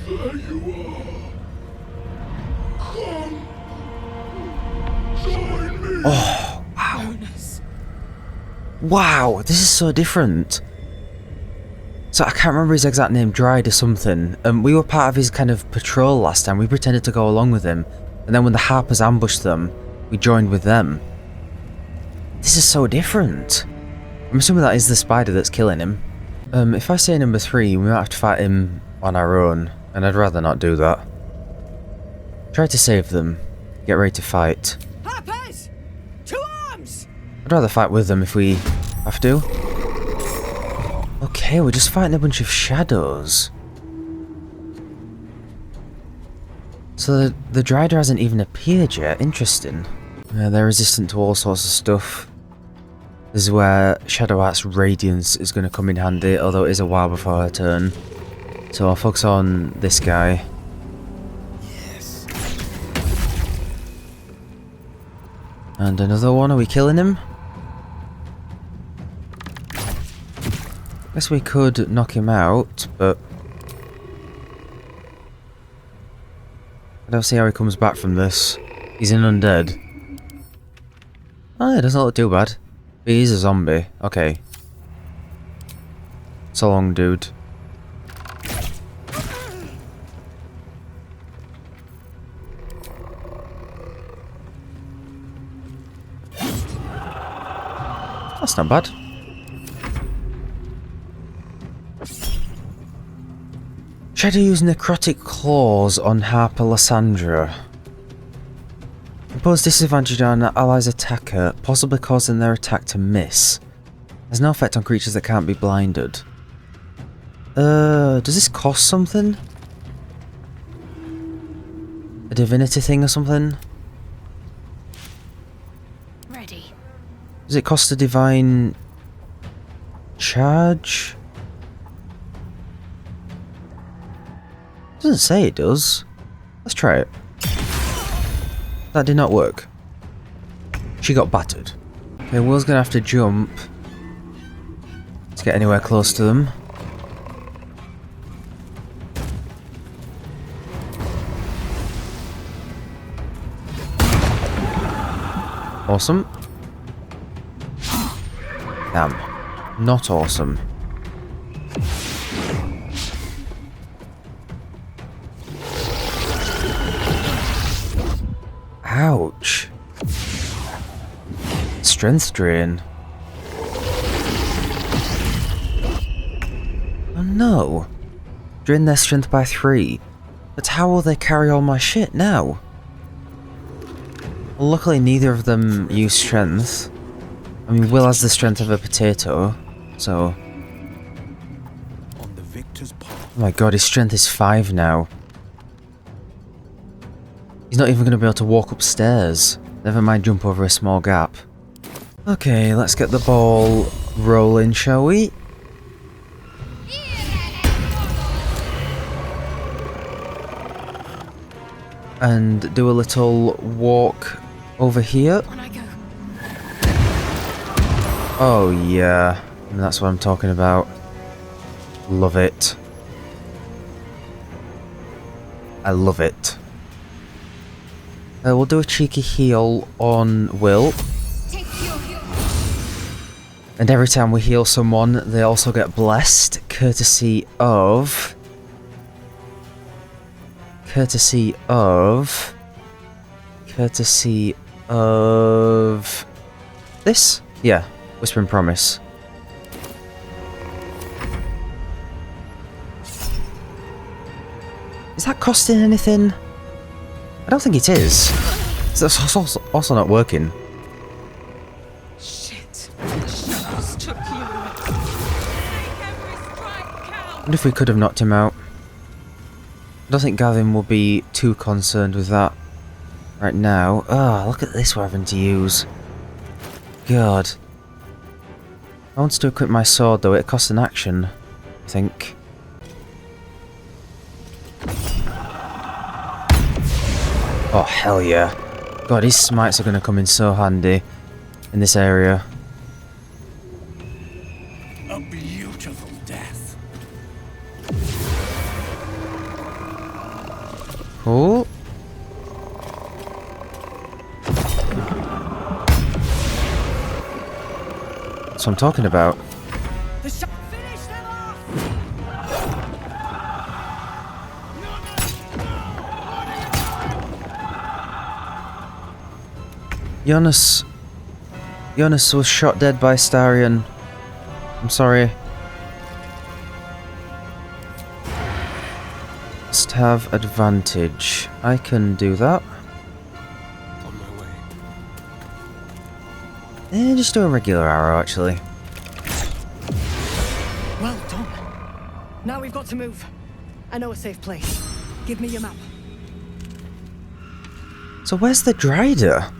There you are. Come. Join me. Oh, wow. Wow, this is so different. So I can't remember his exact name, Druid or something. We were part of his kind of patrol last time. We pretended to go along with him. And then when the Harpers ambushed them, we joined with them. This is so different. I'm assuming that is the spider that's killing him. If I say number 3, we might have to fight him on our own. And I'd rather not do that. Try to save them. Get ready to fight. Harpers! To arms! I'd rather fight with them if we have to. Okay, we're just fighting a bunch of shadows. So the Drider hasn't even appeared yet. Interesting. They're resistant to all sorts of stuff. This is where Shadowheart's Radiance is going to come in handy, although it is a while before her turn. So I'll focus on this guy. Yes. And another one. Are we killing him? Guess we could knock him out, but I don't see how he comes back from this. He's an undead. Oh, it doesn't look too bad. But he's a zombie. Okay. So long, dude. That's not bad. Shadow use necrotic claws on Harper Lysandra. Impose disadvantage on an ally's attacker, possibly causing their attack to miss. Has no effect on creatures that can't be blinded. Does this cost something? A divinity thing or something? Does it cost a divine charge? Doesn't say it does. Let's try it. That did not work. She got battered. Okay, Will's gonna have to jump to get anywhere close to them. Awesome. Damn. Not awesome. Ouch. Strength drain. Oh no. Drain their strength by 3. But how will they carry all my shit now? Well, luckily neither of them use strength. I mean, Will has the strength of a potato, so... On the victor's path. Oh my god, his strength is 5 now. He's not even going to be able to walk upstairs. Never mind jump over a small gap. Okay, let's get the ball rolling, shall we? And do a little walk over here. Oh yeah, that's what I'm talking about. Love it. I love it. We'll do a cheeky heal on Will. And every time we heal someone, they also get blessed, courtesy of... Courtesy of this? Yeah, Whispering Promise. Is that costing anything? I don't think it is. It's also not working. Shit. The shadows took you. I wonder if we could have knocked him out. I don't think Gavvin will be too concerned with that right now. Ah, oh, look at this we're having to use. God. I want to equip my sword though, it costs an action, I think. Oh hell yeah. God, his smites are going to come in so handy in this area. A beautiful death. Cool. That's what I'm talking about. Jonas was shot dead by Starion. I'm sorry. Must have advantage. I can do that. On my way. Just do a regular arrow, actually. Well done. Now we've got to move. I know a safe place. Give me your map. So where's the Drider?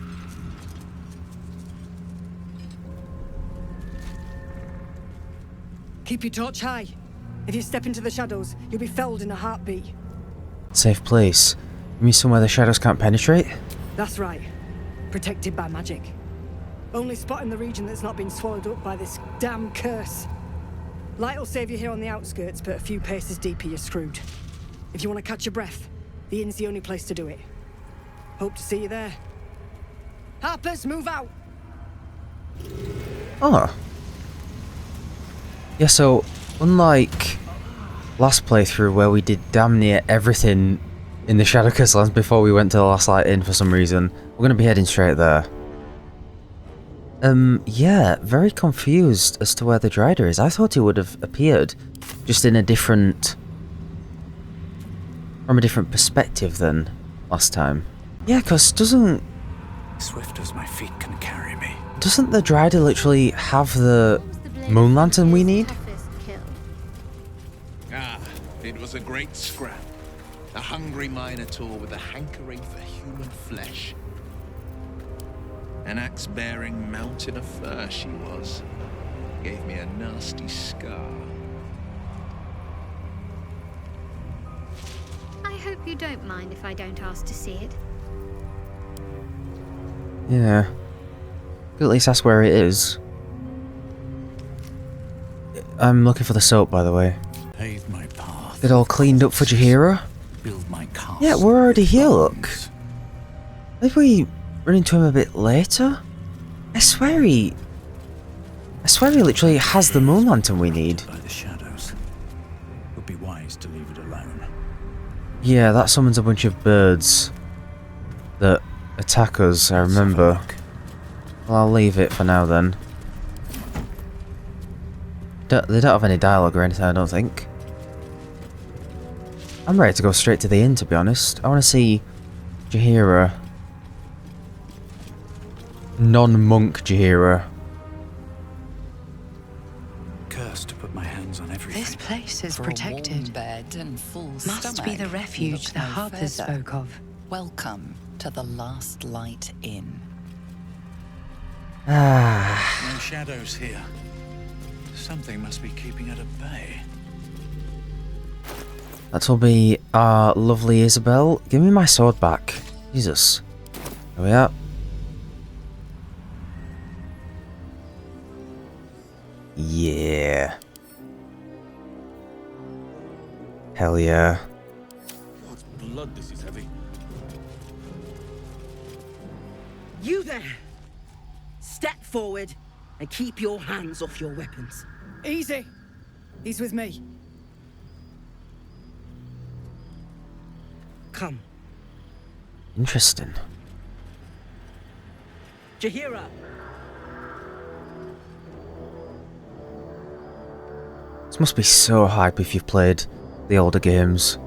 Keep your torch high. If you step into the shadows, you'll be felled in a heartbeat. Safe place. You mean somewhere the shadows can't penetrate? That's right. Protected by magic. Only spot in the region that's not been swallowed up by this damn curse. Light will save you here on the outskirts, but a few paces deeper you're screwed. If you want to catch your breath, the inn's the only place to do it. Hope to see you there. Harpers, move out! Oh. Yeah, so, unlike last playthrough where we did damn near everything in the Shadowcurse lands before we went to the Last Light Inn for some reason, we're going to be heading straight there. Yeah, very confused as to where the Drider is. I thought he would have appeared just in a different... from a different perspective than last time. Yeah, because doesn't... Swift as my feet can carry me. Doesn't the Drider literally have the moon lantern we need? Ah, it was a great scrap. A hungry minotaur with a hankering for human flesh. An axe-bearing mountain of fur she was. Gave me a nasty scar. I hope you don't mind if I don't ask to see it. Yeah. Could at least ask where it is. I'm looking for the soap, by the way. Pave my path. It all cleaned up for Jaheira? Build my castle. Yeah, we're already here, look. Maybe we run into him a bit later? I swear he literally has the moon lantern we need. By the shadows. Would be wise to leave it alone. Yeah, that summons a bunch of birds that attack us, I remember. Well, I'll leave it for now then. They don't have any dialogue or anything, I don't think. I'm ready to go straight to the inn, to be honest. I want to see Jaheira. Non-monk Jaheira. Cursed to put my hands on everything. This place is For protected. A warm bed and full Must stomach, be the refuge look the no Harpers further. spoke of. Welcome to the Last Light Inn. Ah. No shadows here. Something must be keeping it at bay. That will be our lovely Isabel. Give me my sword back. Jesus. There we are. Yeah. Hell yeah. God's blood, this is heavy. You there! Step forward and keep your hands off your weapons. Easy. He's with me. Come. Interesting. Jaheira! This must be so hype if you've played the older games.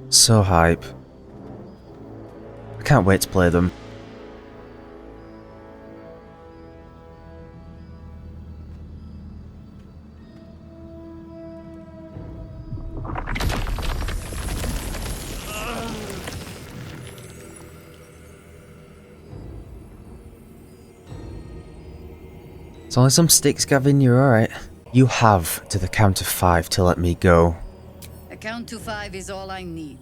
So hype. I can't wait to play them. It's only some sticks, Gavvin, you're alright. You have to the count of 5 to let me go. A count to 5 is all I need.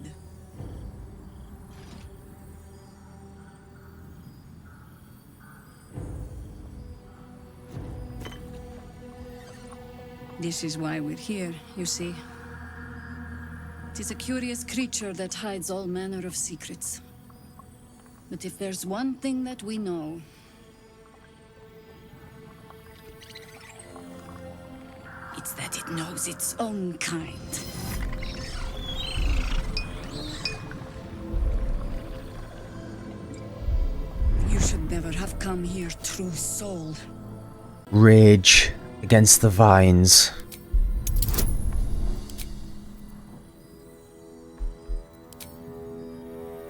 This is why we're here, you see. It is a curious creature that hides all manner of secrets. But if there's one thing that we know, it's that it knows its own kind. You should never have come here, true soul. Rage against the vines.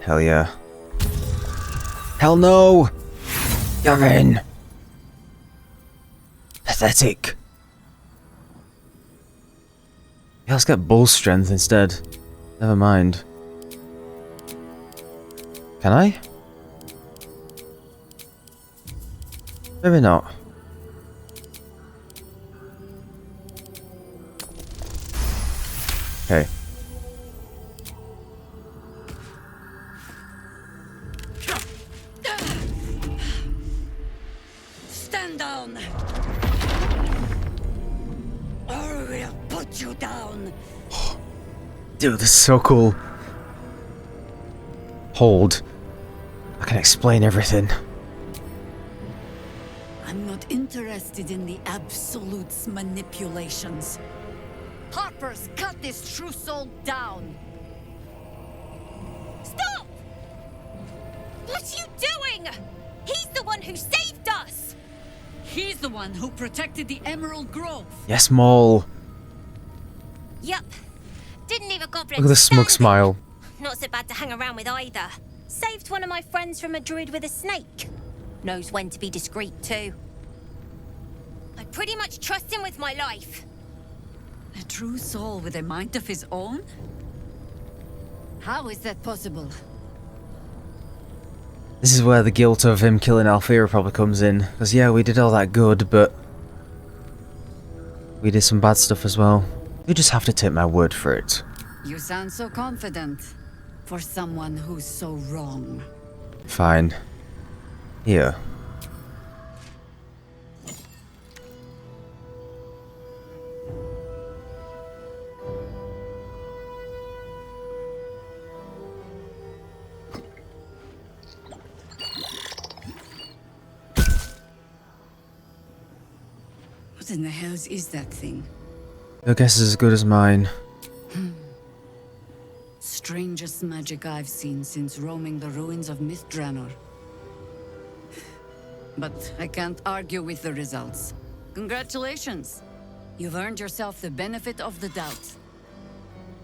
Hell yeah. Hell no! Gavvin! Pathetic. Yeah, let's get bull strength instead. Never mind. Can I? Maybe not. Okay. Stand down! Or we'll put you down! Dude, this is so cool. Hold. I can explain everything. I'm not interested in the Absolute's manipulations. Harpers, cut this true soul down! Stop! What are you doing? He's the one who saved us! He's the one who protected the Emerald Grove. Yes, Maul. Yup. Didn't leave a goblin. Look at the smug smile. Not so bad to hang around with either. Saved one of my friends from a druid with a snake. Knows when to be discreet too. I pretty much trust him with my life. A true soul with a mind of his own? How is that possible? This is where the guilt of him killing Alfira probably comes in. Because yeah, we did all that good, but we did some bad stuff as well. You just have to take my word for it. You sound so confident for someone who's so wrong. Fine. Here. What in the hells is that thing? Your guess is as good as mine. Strangest magic I've seen since roaming the ruins of Mithranor. But I can't argue with the results. Congratulations! You've earned yourself the benefit of the doubt.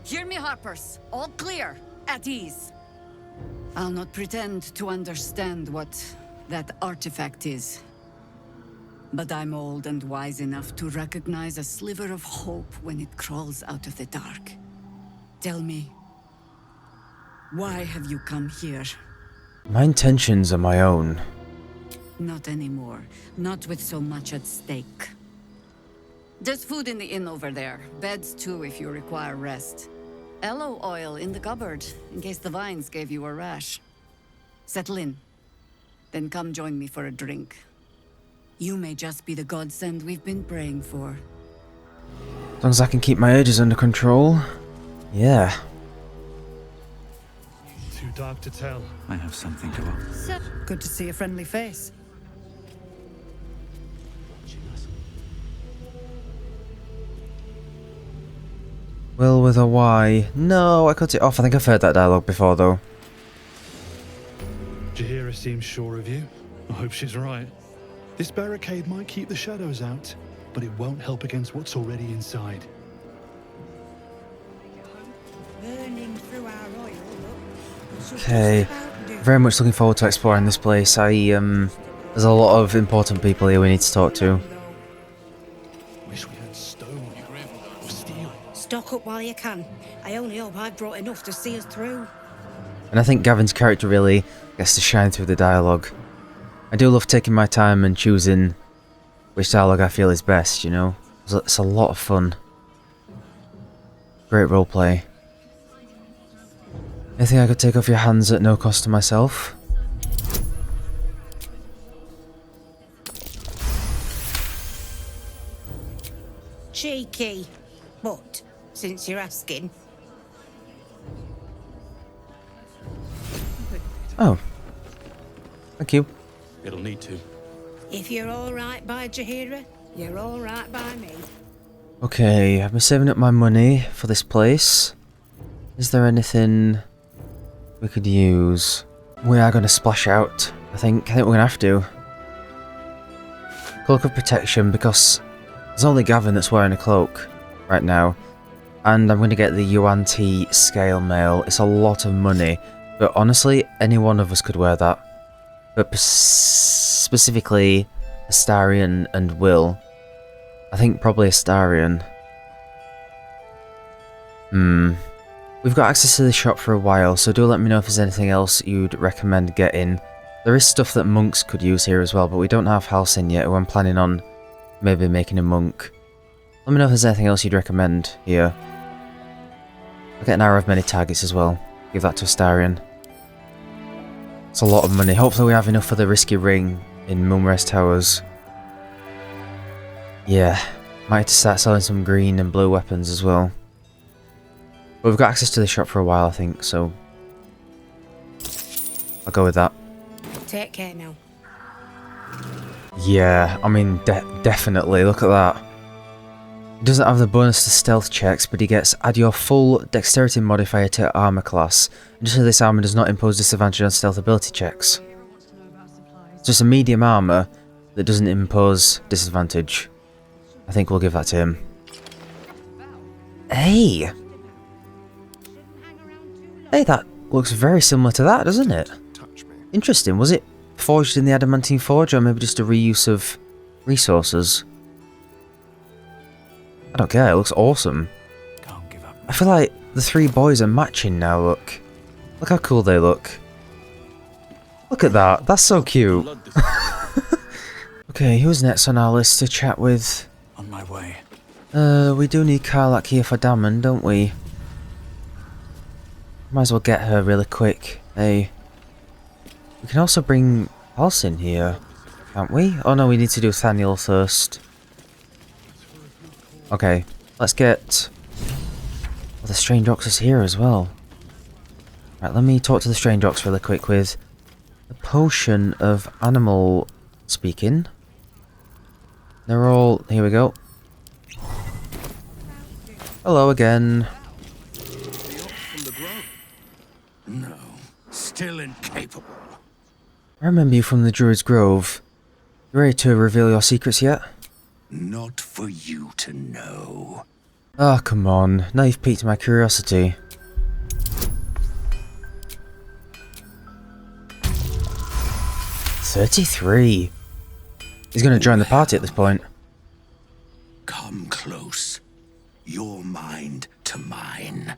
Hear me, Harpers. All clear. At ease. I'll not pretend to understand what that artifact is. But I'm old and wise enough to recognize a sliver of hope when it crawls out of the dark. Tell me, why have you come here? My intentions are my own. Not anymore. Not with so much at stake. There's food in the inn over there. Beds too if you require rest. Aloe oil in the cupboard, in case the vines gave you a rash. Settle in. Then come join me for a drink. You may just be the godsend we've been praying for. As long as I can keep my urges under control. Yeah. Too dark to tell. I have something to offer. Good to see a friendly face. Will with a Y. No, I cut it off. I think I've heard that dialogue before though. Jaheira seems sure of you. I hope she's right. This barricade might keep the shadows out, but it won't help against what's already inside. Okay. Very much looking forward to exploring this place. There's a lot of important people here we need to talk to. Wish we had stone or steel. Stock up while you can. I only hope I've brought enough to see us through. And I think Gavvin's character really gets to shine through the dialogue. I do love taking my time and choosing which dialogue I feel is best, you know? It's a lot of fun. Great roleplay. Anything I could take off your hands at no cost to myself? Cheeky. But, since you're asking. Oh. Thank you. It'll need to. If you're alright by Jaheira, you're alright by me. Okay, I've been saving up my money for this place. Is there anything we could use? We are going to splash out, I think. I think we're going to have to. Cloak of Protection, because there's only Gavvin that's wearing a cloak right now. And I'm going to get the UNT scale mail. It's a lot of money, but honestly, any one of us could wear that. But specifically, Astarion and Will. I think probably Astarion. We've got access to the shop for a while, so do let me know if there's anything else you'd recommend getting. There is stuff that monks could use here as well, but we don't have Halsin yet, who I'm planning on maybe making a monk. Let me know if there's anything else you'd recommend here. I'll get an arrow of many targets as well. Give that to Astarion. It's a lot of money. Hopefully we have enough for the risky ring in Moonrise Towers. Yeah, might have to start selling some green and blue weapons as well. But we've got access to the shop for a while, I think, so I'll go with that. Take care now. Yeah, I mean, definitely. Look at that. He doesn't have the bonus to stealth checks, but he gets add your full dexterity modifier to armor class. And just so this armor does not impose disadvantage on stealth ability checks. It's just a medium armor that doesn't impose disadvantage. I think we'll give that to him. Hey! Hey, that looks very similar to that, doesn't it? Interesting. Was it forged in the adamantine forge, or maybe just a reuse of resources? I don't care, it looks awesome. I feel like the three boys are matching now, look. Look how cool they look. Look at that. That's so cute. Okay, who's next on our list to chat with? On my way. We do need Karlach here for Dammon, don't we? Might as well get her really quick. Hey. We can also bring Pulse in here, can't we? Oh no, we need to do Thaniel first. Okay, let's get... Oh, the Strange Ox is here as well. Right, let me talk to the Strange Ox really quick with a potion of animal speaking. They're all... Here we go. Hello again. No, still incapable. I remember you from the Druid's Grove. You ready to reveal your secrets yet? Not for you to know. Ah, come on. Now you've piqued my curiosity. $33. He's gonna join the party at this point. Come close. Your mind to mine.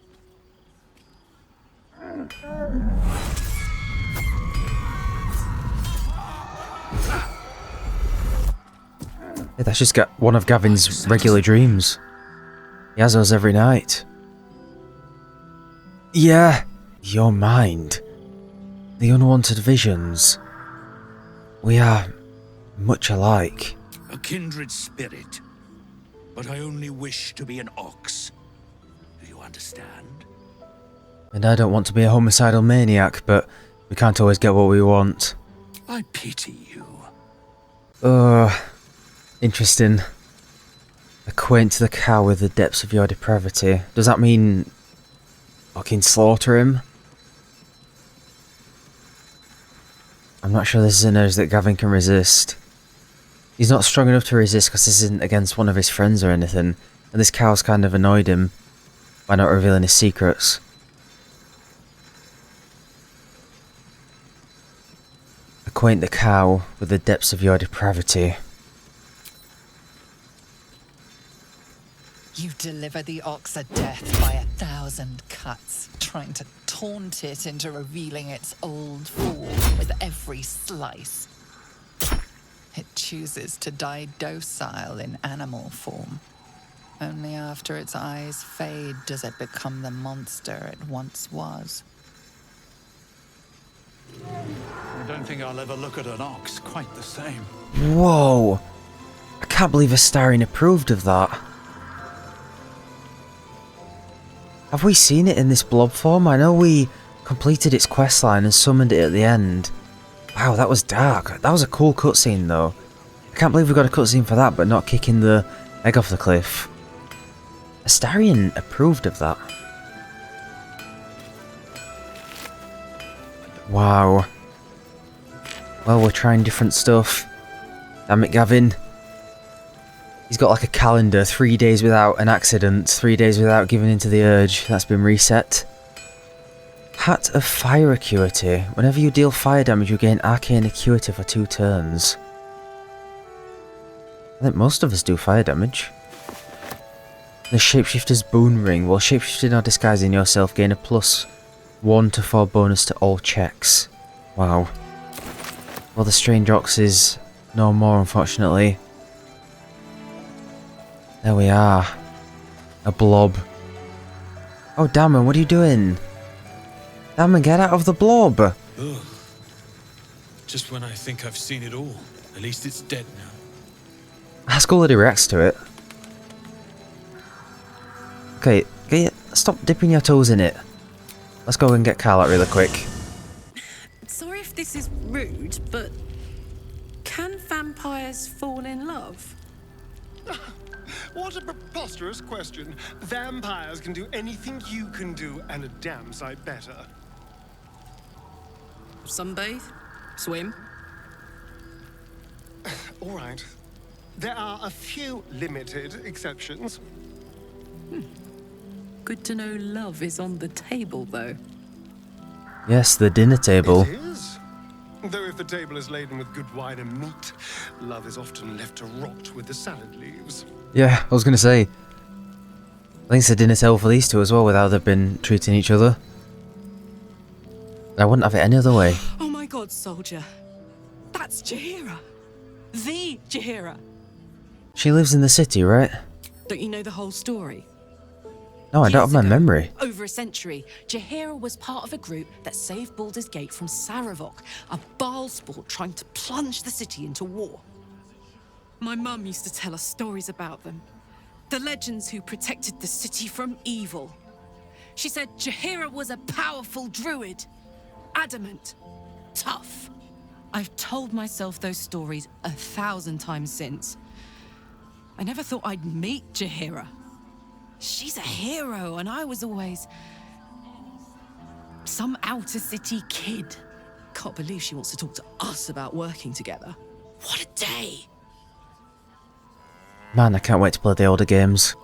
Yeah, that's just one of Gavvin's regular dreams. He has those every night. Yeah, your mind. The unwanted visions. We are much alike. A kindred spirit. But I only wish to be an ox. Do you understand? And I don't want to be a homicidal maniac, but we can't always get what we want. I pity you. Interesting. Acquaint the cow with the depths of your depravity. Does that mean fucking slaughter him? I'm not sure this is an urge that Gavvin can resist. He's not strong enough to resist because this isn't against one of his friends or anything, and this cow's kind of annoyed him by not revealing his secrets. Acquaint the cow with the depths of your depravity. You deliver the ox a death by 1,000 cuts, trying to taunt it into revealing its old form with every slice. It chooses to die docile in animal form. Only after its eyes fade does it become the monster it once was. I don't think I'll ever look at an ox quite the same. Whoa! I can't believe Astarion approved of that. Have we seen it in this blob form? I know we completed its questline and summoned it at the end. Wow, that was dark. That was a cool cutscene though. I can't believe we got a cutscene for that, but not kicking the egg off the cliff. Astarion approved of that. Wow. Well, we're trying different stuff. Damn it, Gavvin. He's got like a calendar, 3 days without an accident, 3 days without giving into the urge. That's been reset. Hat of Fire Acuity. Whenever you deal fire damage, you gain Arcane Acuity for 2 turns. I think most of us do fire damage. The Shapeshifter's Boon Ring. While shapeshifting or disguising yourself, gain a +1 to 4 bonus to all checks. Wow. Well, the Strange Ox is no more, unfortunately. There we are. A blob. Oh, Dammon, what are you doing? Dammon, get out of the blob! Ugh. Just when I think I've seen it all. At least it's dead now. That's cool that he reacts to it. Okay, stop dipping your toes in it. Let's go and get Karlach really quick. Sorry if this is rude, but can vampires fall in love? What a preposterous question. Vampires can do anything you can do, and a damn sight better. Sunbathe? Swim? All right. There are a few limited exceptions. Good to know love is on the table, though. Yes, the dinner table. It is. Though if the table is laden with good wine and meat, love is often left to rot with the salad leaves. Yeah, I was gonna say. I think it's a dinner table for these two as well, with how they've been treating each other. I wouldn't have it any other way. Oh my god, god soldier. That's Jaheira. The Jaheira. She lives in the city, right? Don't you know the whole story? No, I don't have my memory. Over a century, Jaheira was part of a group that saved Baldur's Gate from Saravok, a Baalsport trying to plunge the city into war. My mum used to tell us stories about them. The legends who protected the city from evil. She said Jaheira was a powerful druid. Adamant. Tough. I've told myself those stories 1,000 times since. I never thought I'd meet Jaheira. She's a hero, and I was always some outer city kid. Can't believe she wants to talk to us about working together. What a day! Man, I can't wait to play the older games.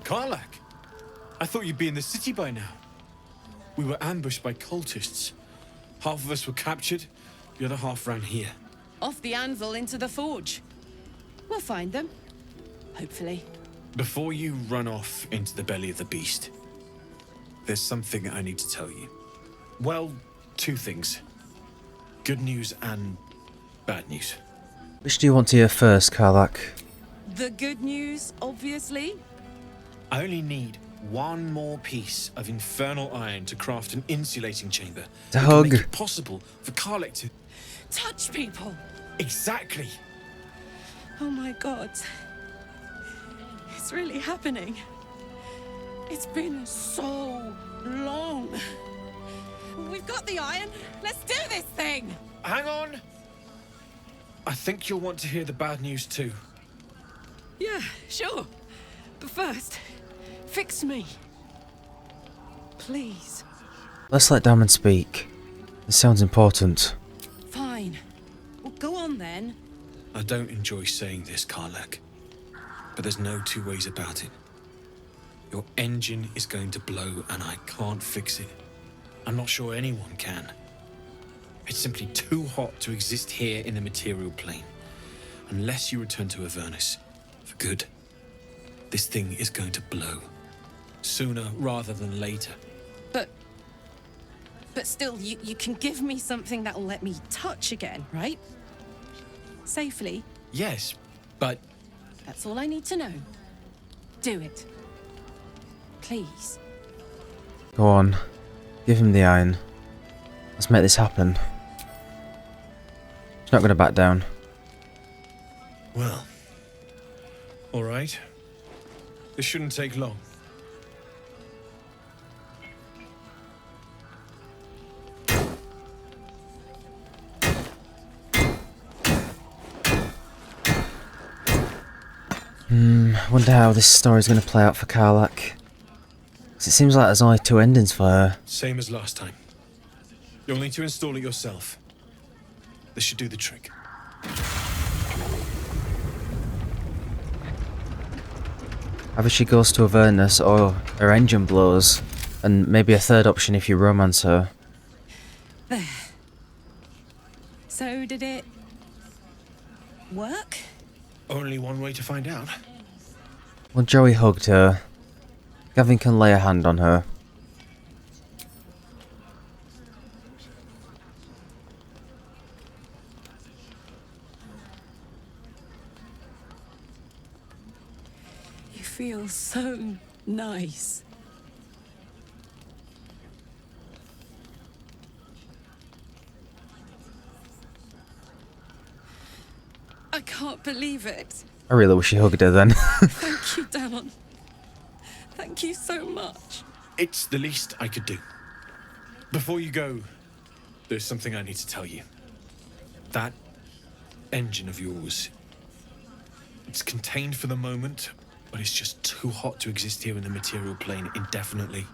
Karlach! I thought you'd be in the city by now. We were ambushed by cultists. Half of us were captured, the other half ran here. Off the anvil into the forge. We'll find them. Hopefully. Before you run off into the belly of the beast, there's something I need to tell you. Well, two things. Good news and bad news. Which do you want to hear first, Karlach? The good news, obviously. I only need one more piece of infernal iron to craft an insulating chamber. To that hug. can make it possible for Karlach to touch people. Exactly. Oh my god. It's really happening. It's been so long. We've got the iron. Let's do this thing. Hang on. I think you'll want to hear the bad news too. Yeah, sure. But first, fix me. Please. Let's let Damon speak. This sounds important. Fine. Well, go on then. I don't enjoy saying this, Karlach, but there's no two ways about it. Your engine is going to blow and I can't fix it. I'm not sure anyone can. It's simply too hot to exist here in the material plane. Unless you return to Avernus for good. This thing is going to blow. Sooner rather than later. But still, you can give me something that'll let me touch again, right? Safely. Yes, but... That's all I need to know. Do it. Please. Go on. Give him the iron. Let's make this happen. He's not going to back down. Well. Alright. This shouldn't take long. Wonder how this story's going to play out for Karlach. 'Cause it seems like there's only two endings for her. Same as last time. You'll need to install it yourself. This should do the trick. Either she goes to Avernus or her engine blows, and maybe a third option if you romance her. There. So did it work? Only one way to find out. Well, Joey hugged her. Gavvin can lay a hand on her. You feel so nice. I can't believe it. I really wish he hugged her then. Thank you, Damon. Thank you so much. It's the least I could do. Before you go, there's something I need to tell you. That engine of yours, it's contained for the moment, but it's just too hot to exist here in the material plane indefinitely.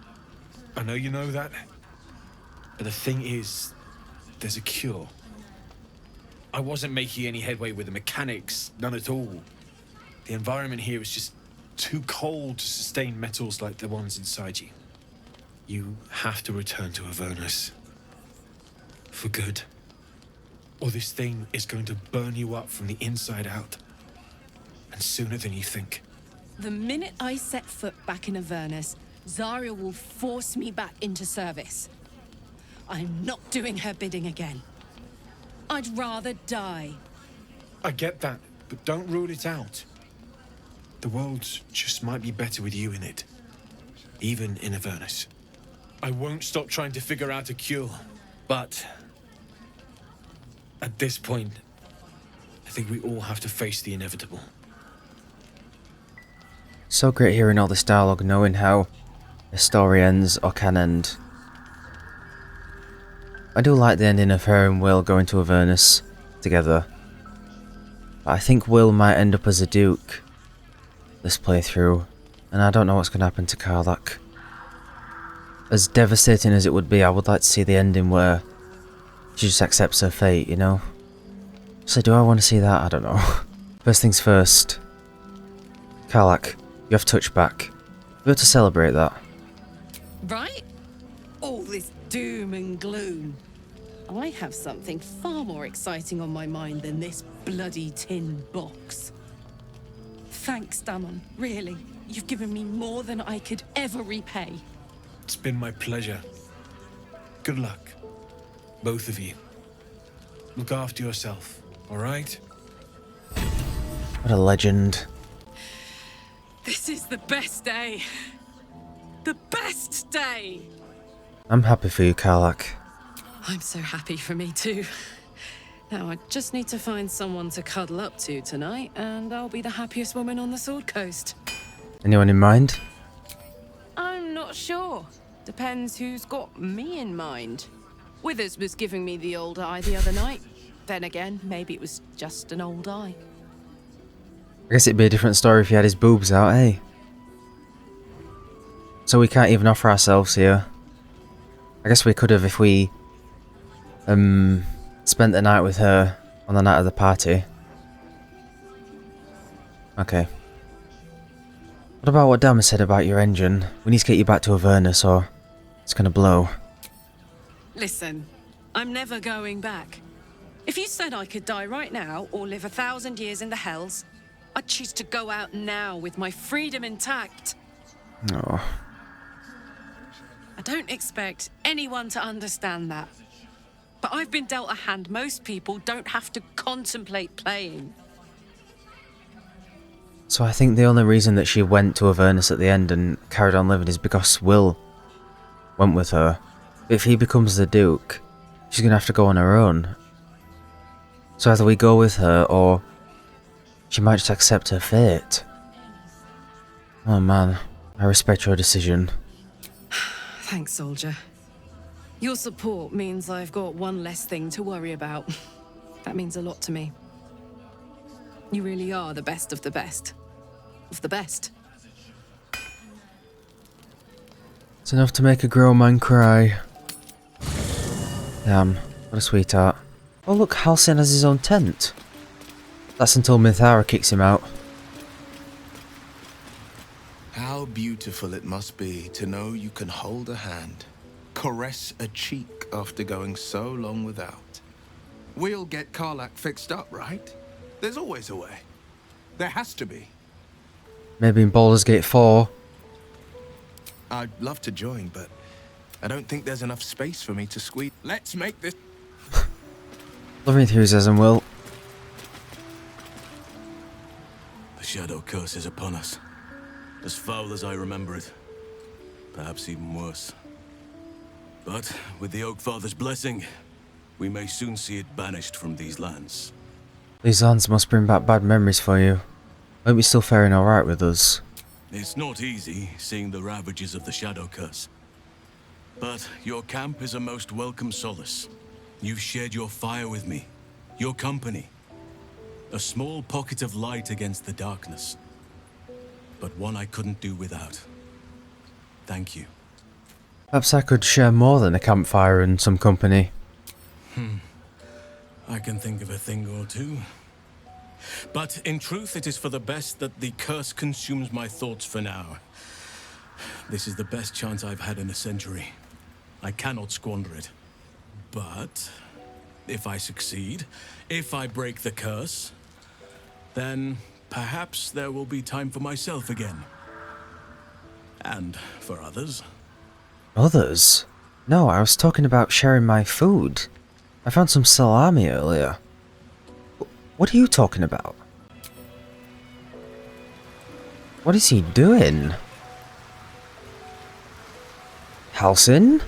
I know you know that, but the thing is, there's a cure. I wasn't making any headway with the mechanics, none at all. The environment here is just too cold to sustain metals like the ones inside you. You have to return to Avernus. For good. Or this thing is going to burn you up from the inside out. And sooner than you think. The minute I set foot back in Avernus, Zarya will force me back into service. I'm not doing her bidding again. I'd rather die. I get that, but don't rule it out. The world just might be better with you in it. Even in Avernus. I won't stop trying to figure out a cure, but at this point, I think we all have to face the inevitable. So great hearing all this dialogue, knowing how a story ends or can end. I do like the ending of her and Will going to Avernus together. But I think Will might end up as a duke this playthrough, and I don't know what's going to happen to Karlach. As devastating as it would be, I would like to see the ending where she just accepts her fate, you know? So do I want to see that? I don't know. First things first. Karlach, you have touchback. We have to celebrate that. Right? All this doom and gloom. I have something far more exciting on my mind than this bloody tin box. Thanks, Damon. Really. You've given me more than I could ever repay. It's been my pleasure. Good luck, both of you. Look after yourself, all right? What a legend. This is the best day. The best day! I'm happy for you, Karlach. I'm so happy for me too. Now I just need to find someone to cuddle up to tonight, and I'll be the happiest woman on the Sword Coast. Anyone in mind? I'm not sure. Depends who's got me in mind. Withers was giving me the old eye the other night. Then again, maybe it was just an old eye. I guess it'd be a different story if he had his boobs out, eh? So we can't even offer ourselves here. I guess we could have if we spent the night with her on the night of the party. Okay. What about what Dama said about your engine? We need to get you back to Avernus or it's gonna blow. Listen, I'm never going back. If you said I could die right now or live 1,000 years in the Hells, I'd choose to go out now with my freedom intact. Oh. I don't expect anyone to understand that. But I've been dealt a hand most people don't have to contemplate playing. So I think the only reason that she went to Avernus at the end and carried on living is because Will went with her. If he becomes the Duke, she's going to have to go on her own. So either we go with her or she might just accept her fate. Oh man, I respect your decision. Thanks, soldier. Your support means I've got one less thing to worry about. That means a lot to me. You really are the best of the best. Of the best. It's enough to make a grown man cry. Damn, what a sweetheart. Oh look, Halcyon has his own tent. That's until Mithara kicks him out. How beautiful it must be to know you can hold a hand, caress a cheek after going so long without. We'll get Karlach fixed up, right? There's always a way. There has to be. Maybe in Baldur's Gate 4. I'd love to join, but I don't think there's enough space for me to squeeze. Let's make this... Love your enthusiasm, Will. The shadow curse is upon us. As foul as I remember it. Perhaps even worse. But with the Oak Father's blessing, we may soon see it banished from these lands. These lands must bring back bad memories for you. Hope you're still faring alright with us. It's not easy seeing the ravages of the shadow curse. But your camp is a most welcome solace. You've shared your fire with me, your company. A small pocket of light against the darkness. But one I couldn't do without. Thank you. Perhaps I could share more than a campfire and some company. I can think of a thing or two. But in truth, it is for the best that the curse consumes my thoughts for now. This is the best chance I've had in a century. I cannot squander it. But if I succeed, if I break the curse, then perhaps there will be time for myself again. And for others? Others? No, I was talking about sharing my food. I found some salami earlier. What are you talking about? What is he doing? Halcyon?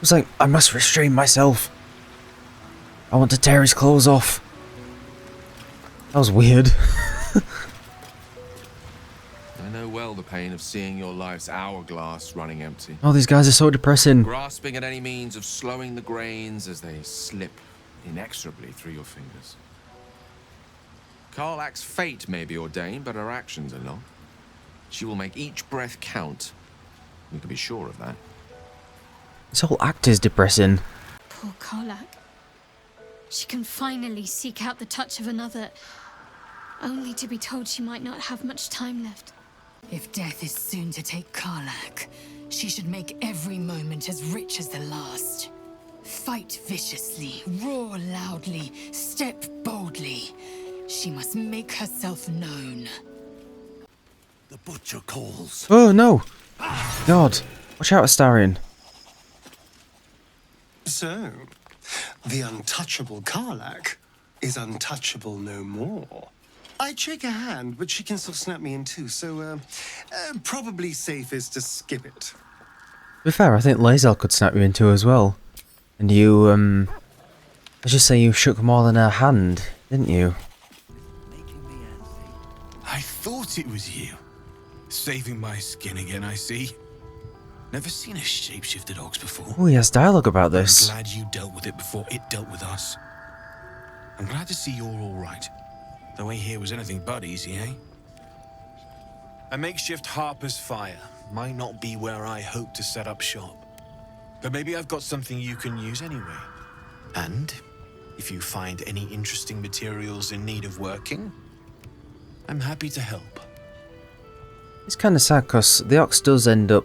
It's like, I must restrain myself. I want to tear his clothes off. That was weird. I know well the pain of seeing your life's hourglass running empty. Oh, these guys are so depressing. Grasping at any means of slowing the grains as they slip inexorably through your fingers. Karlach's fate may be ordained, but her actions are not. She will make each breath count. You can be sure of that. This whole act is depressing. Poor Karlach. She can finally seek out the touch of another, only to be told she might not have much time left. If death is soon to take Karlach, she should make every moment as rich as the last. Fight viciously, roar loudly, step boldly. She must make herself known. The butcher calls. Oh no! God, watch out, Astarion. So, the untouchable Karlach is untouchable no more. I'd shake her hand, but she can still snap me in two, so probably safest to skip it. To be fair, I think Lae'zel could snap you in two as well. And you, let's just say you shook more than her hand, didn't you? I thought it was you. Saving my skin again, I see. Never seen a shapeshifted ox before. Oh, he has dialogue about this. I'm glad you dealt with it before it dealt with us. I'm glad to see you're all right. The way here was anything but easy, eh? A makeshift Harpers fire might not be where I hope to set up shop. But maybe I've got something you can use anyway. And if you find any interesting materials in need of working, I'm happy to help. It's kind of sad because the ox does end up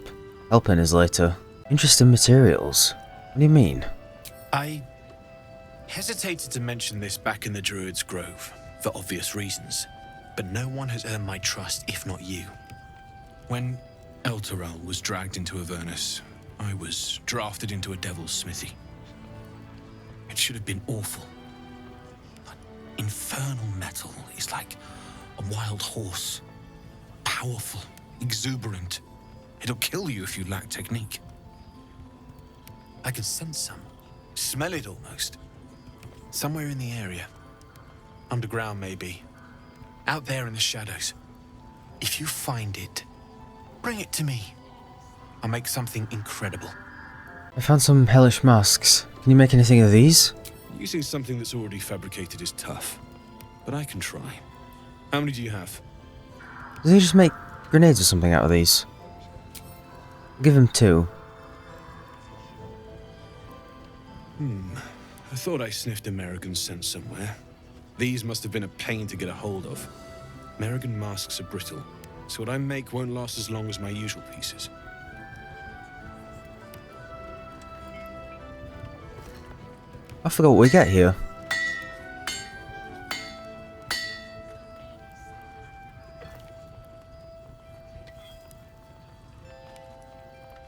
helping us later. Interesting materials. What do you mean? I hesitated to mention this back in the Druid's Grove, for obvious reasons, but no one has earned my trust if not you. When Elturel was dragged into Avernus, I was drafted into a devil's smithy. It should have been awful. But infernal metal is like a wild horse. Powerful, exuberant. It'll kill you if you lack technique. I can sense some. Smell it almost. Somewhere in the area. Underground, maybe. Out there in the shadows. If you find it, bring it to me. I'll make something incredible. I found some hellish masks. Can you make anything of these? Using something that's already fabricated is tough, but I can try. How many do you have? Does he just make grenades or something out of these? I'll give him 2. I thought I sniffed American scent somewhere. These must have been a pain to get a hold of. American masks are brittle, so what I make won't last as long as my usual pieces. I forgot what we get here.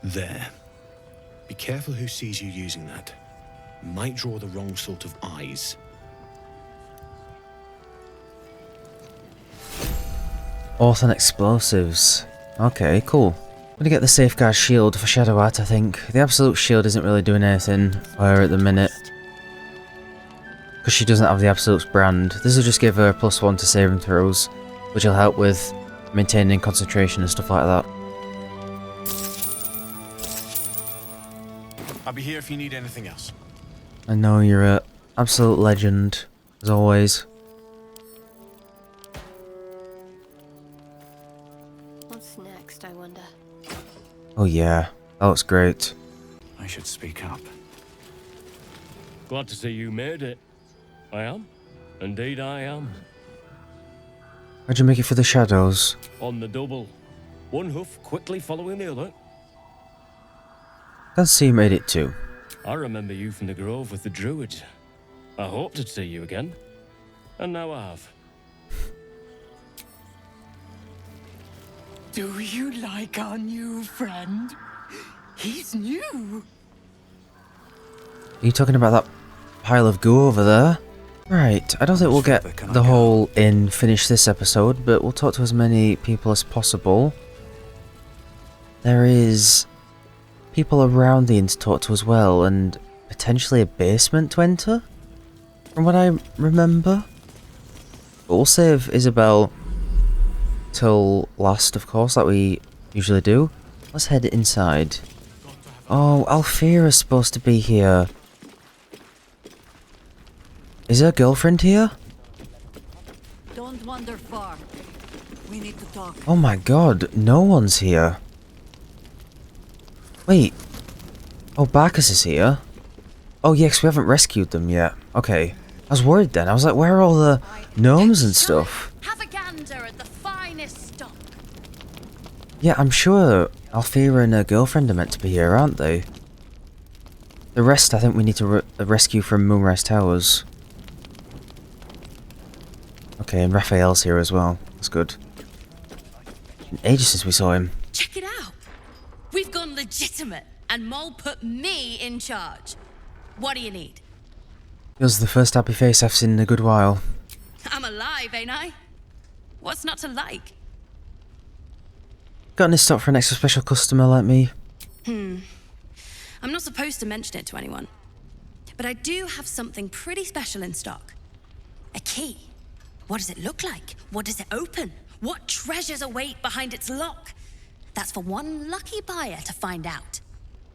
There. Be careful who sees you using that. Might draw the wrong sort of eyes. Orthan explosives. Okay, cool. I'm gonna get the safeguard shield for Shadowheart, I think. The absolute shield isn't really doing anything for her at the minute, because she doesn't have the absolute brand. This will just give her a +1 to saving throws, which will help with maintaining concentration and stuff like that. I'll be here if you need anything else. I know you're an absolute legend, as always. What's next, I wonder? Oh yeah, that looks great. I should speak up. Glad to see you made it. I am. Indeed I am. How'd you make it for the shadows? On the double. One hoof quickly following the other. Can't see you made it too. I remember you from the Grove with the druid. I hoped to see you again. And now I have. Do you like our new friend? He's new. Are you talking about that pile of goo over there? Right, I don't think we'll get the whole inn finished this episode, but we'll talk to as many people as possible. There is people around the inn to talk to as well, and potentially a basement to enter, from what I remember. But we'll save Isabel till last, of course, like we usually do. Let's head inside. Oh, Alfira's supposed to be here. Is her girlfriend here? Don't wander far. We need to talk. Oh my god, no one's here. Wait. Oh, Bacchus is here. Oh yes, we haven't rescued them yet. Okay. I was worried then. I was like, where are all the gnomes and stuff? Have a gander at the finest stock. Yeah, I'm sure Alfira and her girlfriend are meant to be here, aren't they? The rest I think we need to rescue from Moonrise Towers. Okay, and Raphael's here as well. That's good. Been ages since we saw him. Check it out. We've gone legitimate, and Mole put me in charge. What do you need? Yours is the first happy face I've seen in a good while. I'm alive, ain't I? What's not to like? Got any stock for an extra special customer like me? I'm not supposed to mention it to anyone, but I do have something pretty special in stock. A key. What does it look like? What does it open? What treasures await behind its lock? That's for one lucky buyer to find out.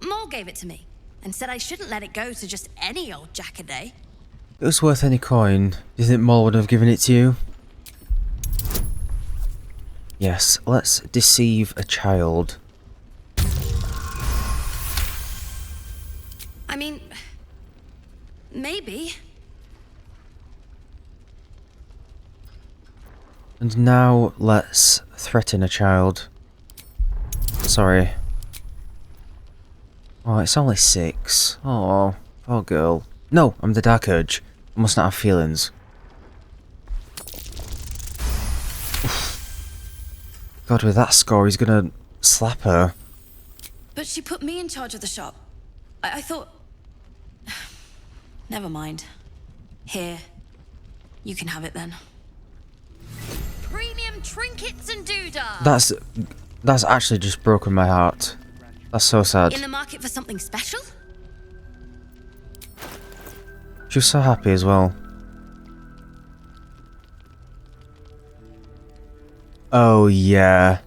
Mole gave it to me, and said I shouldn't let it go to just any old jackaday. If it was worth any coin, do you think Moll would have given it to you? Yes, let's deceive a child. I mean, maybe. And now let's threaten a child. Sorry. Oh, it's only 6. Oh, poor girl. No, I'm the Dark Urge. I must not have feelings. Oof. God, with that score, he's gonna slap her. But she put me in charge of the shop. I thought... Never mind. Here. You can have it then. Premium trinkets and doodah. That's actually just broken my heart. That's so sad. In the market for something special? She was so happy as well. Oh yeah.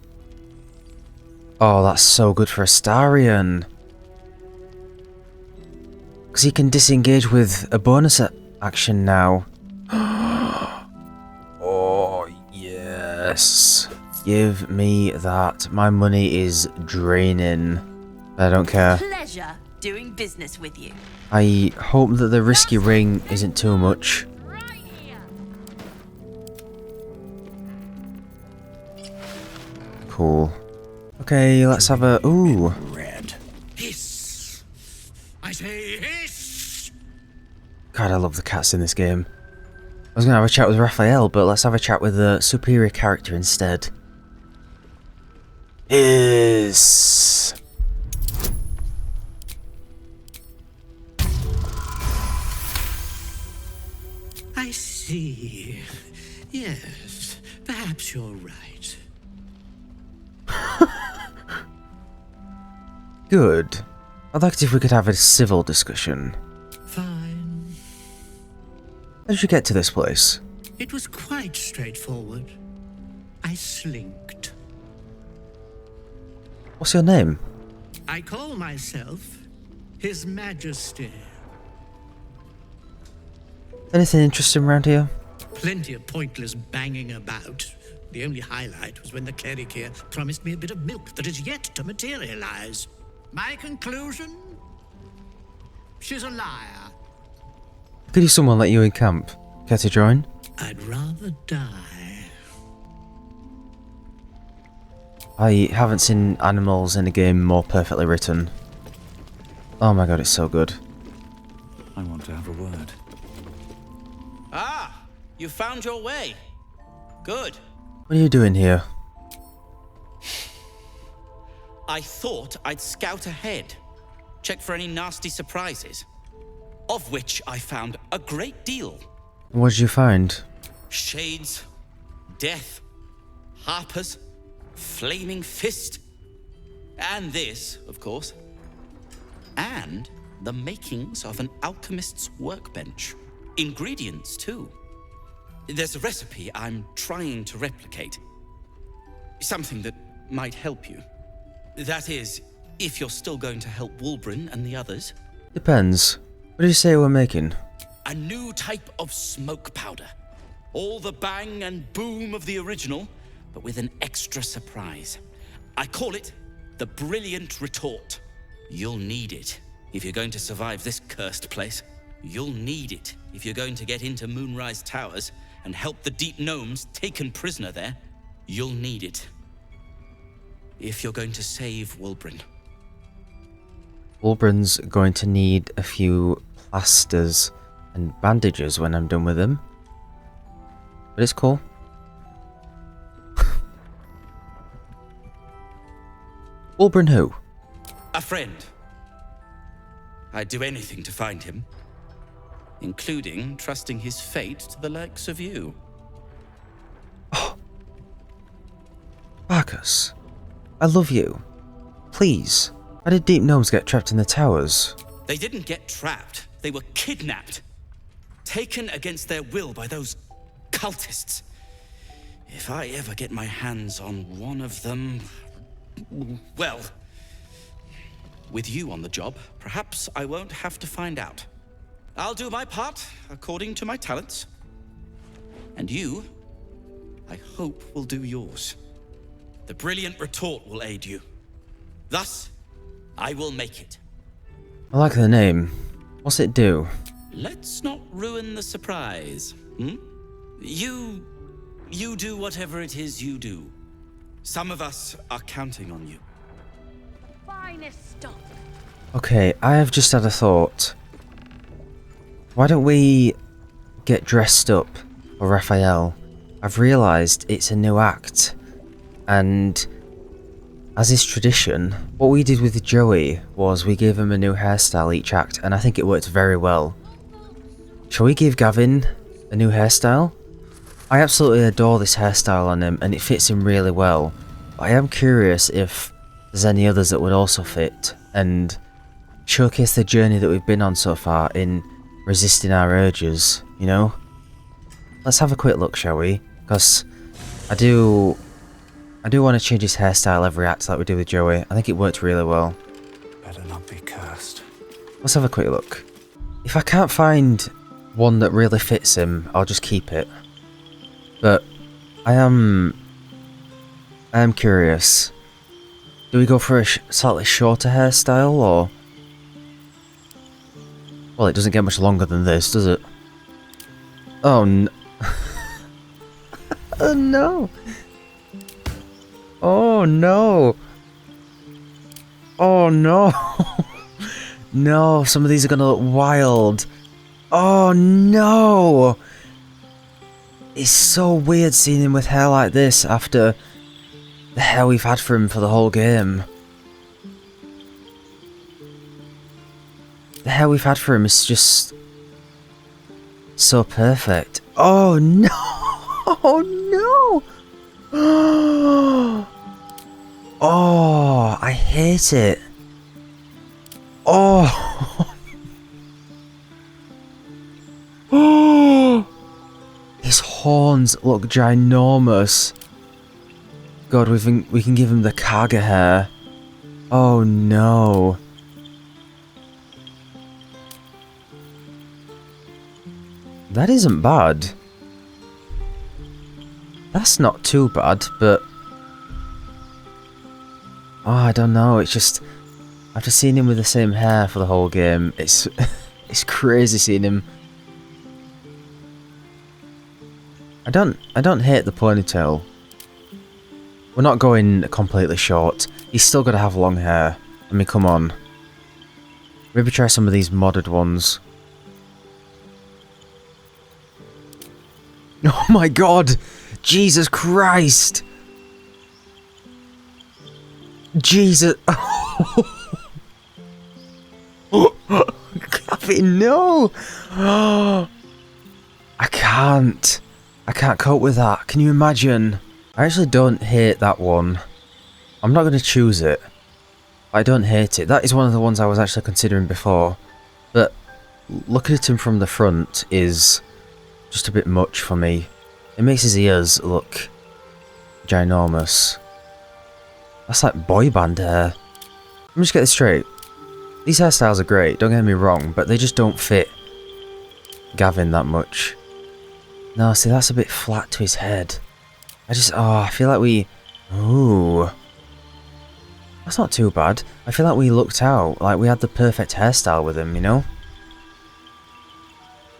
Oh, that's so good for Astarion. Because he can disengage with a bonus action now. Oh yes. Give me that. My money is draining. I don't care. Pleasure doing business with you. I hope that the risky ring isn't too much. Cool. Okay, let's have a... Ooh. Red. Hiss. I say hiss. God, I love the cats in this game. I was going to have a chat with Raphael, but let's have a chat with a superior character instead. Hiss. I see. Yes, perhaps you're right. Good. I'd like it if we could have a civil discussion. Fine. How did you get to this place? It was quite straightforward. I slinked. What's your name? I call myself His Majesty. Anything interesting around here? Plenty of pointless banging about. The only highlight was when the cleric here promised me a bit of milk that is yet to materialize. My conclusion? She's a liar. Could someone let you in camp? Care to join? I'd rather die. I haven't seen animals in a game more perfectly written. Oh my god, it's so good. I want to have a word. Ah, you found your way. Good. What are you doing here? I thought I'd scout ahead, check for any nasty surprises, of which I found a great deal. What did you find? Shades, death, Harpers, flaming fist, and this, of course, and the makings of an alchemist's workbench. Ingredients, too. There's a recipe I'm trying to replicate. Something that might help you. That is, if you're still going to help Wulbren and the others. Depends. What did you say we're making? A new type of smoke powder. All the bang and boom of the original, but with an extra surprise. I call it the Brilliant Retort. You'll need it if you're going to survive this cursed place. You'll need it if you're going to get into Moonrise Towers and help the deep gnomes taken prisoner there. You'll need it if you're going to save Wulbren. Wulbren's going to need a few plasters and bandages when I'm done with him. But it's cool. Wulbren who? A friend. I'd do anything to find him, including trusting his fate to the likes of you. Marcus, I love you. Please, how did deep gnomes get trapped in the towers? They didn't get trapped. They were kidnapped. Taken against their will by those cultists. If I ever get my hands on one of them... well... with you on the job, perhaps I won't have to find out. I'll do my part according to my talents. And you, I hope, will do yours. The Brilliant Retort will aid you. Thus, I will make it. I like the name. What's it do? Let's not ruin the surprise, You do whatever it is you do. Some of us are counting on you. Finest stock. Okay, I have just had a thought. Why don't we get dressed up for Raphael? I've realised it's a new act, and as is tradition, what we did with Joey was we gave him a new hairstyle each act, and I think it worked very well. Shall we give Gavvin a new hairstyle? I absolutely adore this hairstyle on him, and it fits him really well. But I am curious if there's any others that would also fit, and showcase the journey that we've been on so far in resisting our urges, you know? Let's have a quick look, shall we? Because I do want to change his hairstyle every act like we do with Joey. I think it worked really well. Better not be cursed. Let's have a quick look. If I can't find one that really fits him, I'll just keep it. But I am curious. Do we go for a slightly shorter hairstyle, or... well, it doesn't get much longer than this, does it? Oh no. Oh no. Oh no. Oh no. No, some of these are gonna look wild. Oh no. It's so weird seeing him with hair like this after the hair we've had for him for the whole game. The hair we've had for him is just so perfect. Oh no! Oh no! Oh, I hate it. Oh! Oh! His horns look ginormous. God, we can give him the Kaga hair. Oh no. That isn't bad. That's not too bad, but... oh, I don't know, it's just... after seeing him with the same hair for the whole game, it's it's crazy seeing him. I don't hate the ponytail. We're not going completely short. He's still got to have long hair. I mean, come on. Maybe try some of these modded ones. Oh my god! Jesus Christ! Jesus. Gavvin, no. I can't cope with that. Can you imagine? I actually don't hate that one. I'm not going to choose it. I don't hate it. That is one of the ones I was actually considering before. But looking at him from the front is just a bit much for me. It makes his ears look ginormous. That's like boy band hair. Let me just get this straight. These hairstyles are great, don't get me wrong, but they just don't fit Gavvin that much. No, see, that's a bit flat to his head. I feel like we... Ooh. That's not too bad. I feel like we looked out, like we had the perfect hairstyle with him, you know?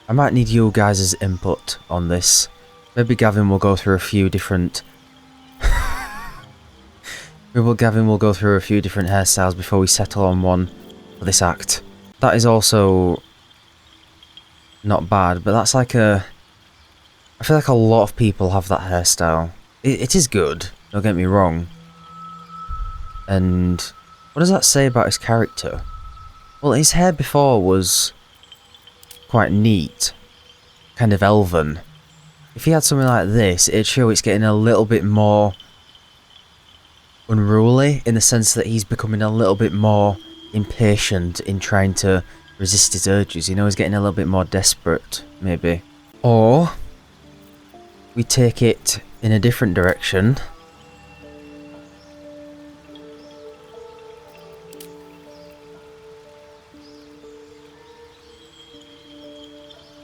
I might need you guys' input on this. Maybe Gavvin will go through a few different... Gavvin will go through a few different hairstyles before we settle on one for this act. That is also not bad, but that's like a... I feel like a lot of people have that hairstyle. It is good, don't get me wrong. And what does that say about his character? Well, his hair before was quite neat, kind of elven. If he had something like this, it'd show it's getting a little bit more unruly, in the sense that he's becoming a little bit more impatient in trying to resist his urges. You know, he's getting a little bit more desperate, maybe. Or we take it in a different direction.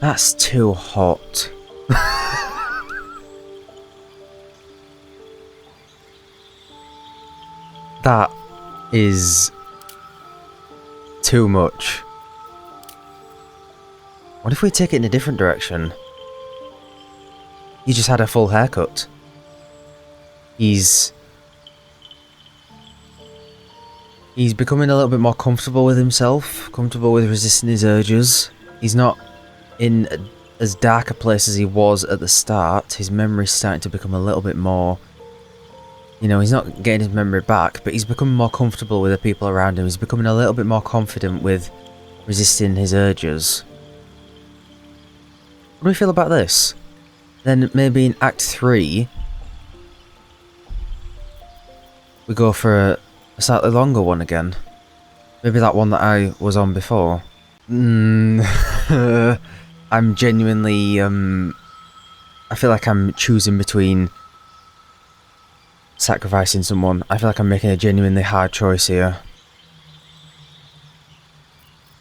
That's too hot. That is too much. What if we take it in a different direction? He just had a full haircut. He's becoming a little bit more comfortable with himself, comfortable with resisting his urges. He's not in as dark a place as he was at the start. His memory's starting to become a little bit more... You know, he's not getting his memory back, but he's becoming more comfortable with the people around him. He's becoming a little bit more confident with resisting his urges. What do we feel about this? Then maybe in Act 3, we go for a slightly longer one again. Maybe that one that I was on before. I'm genuinely, I feel like I'm choosing between sacrificing someone. I feel like I'm making a genuinely hard choice here.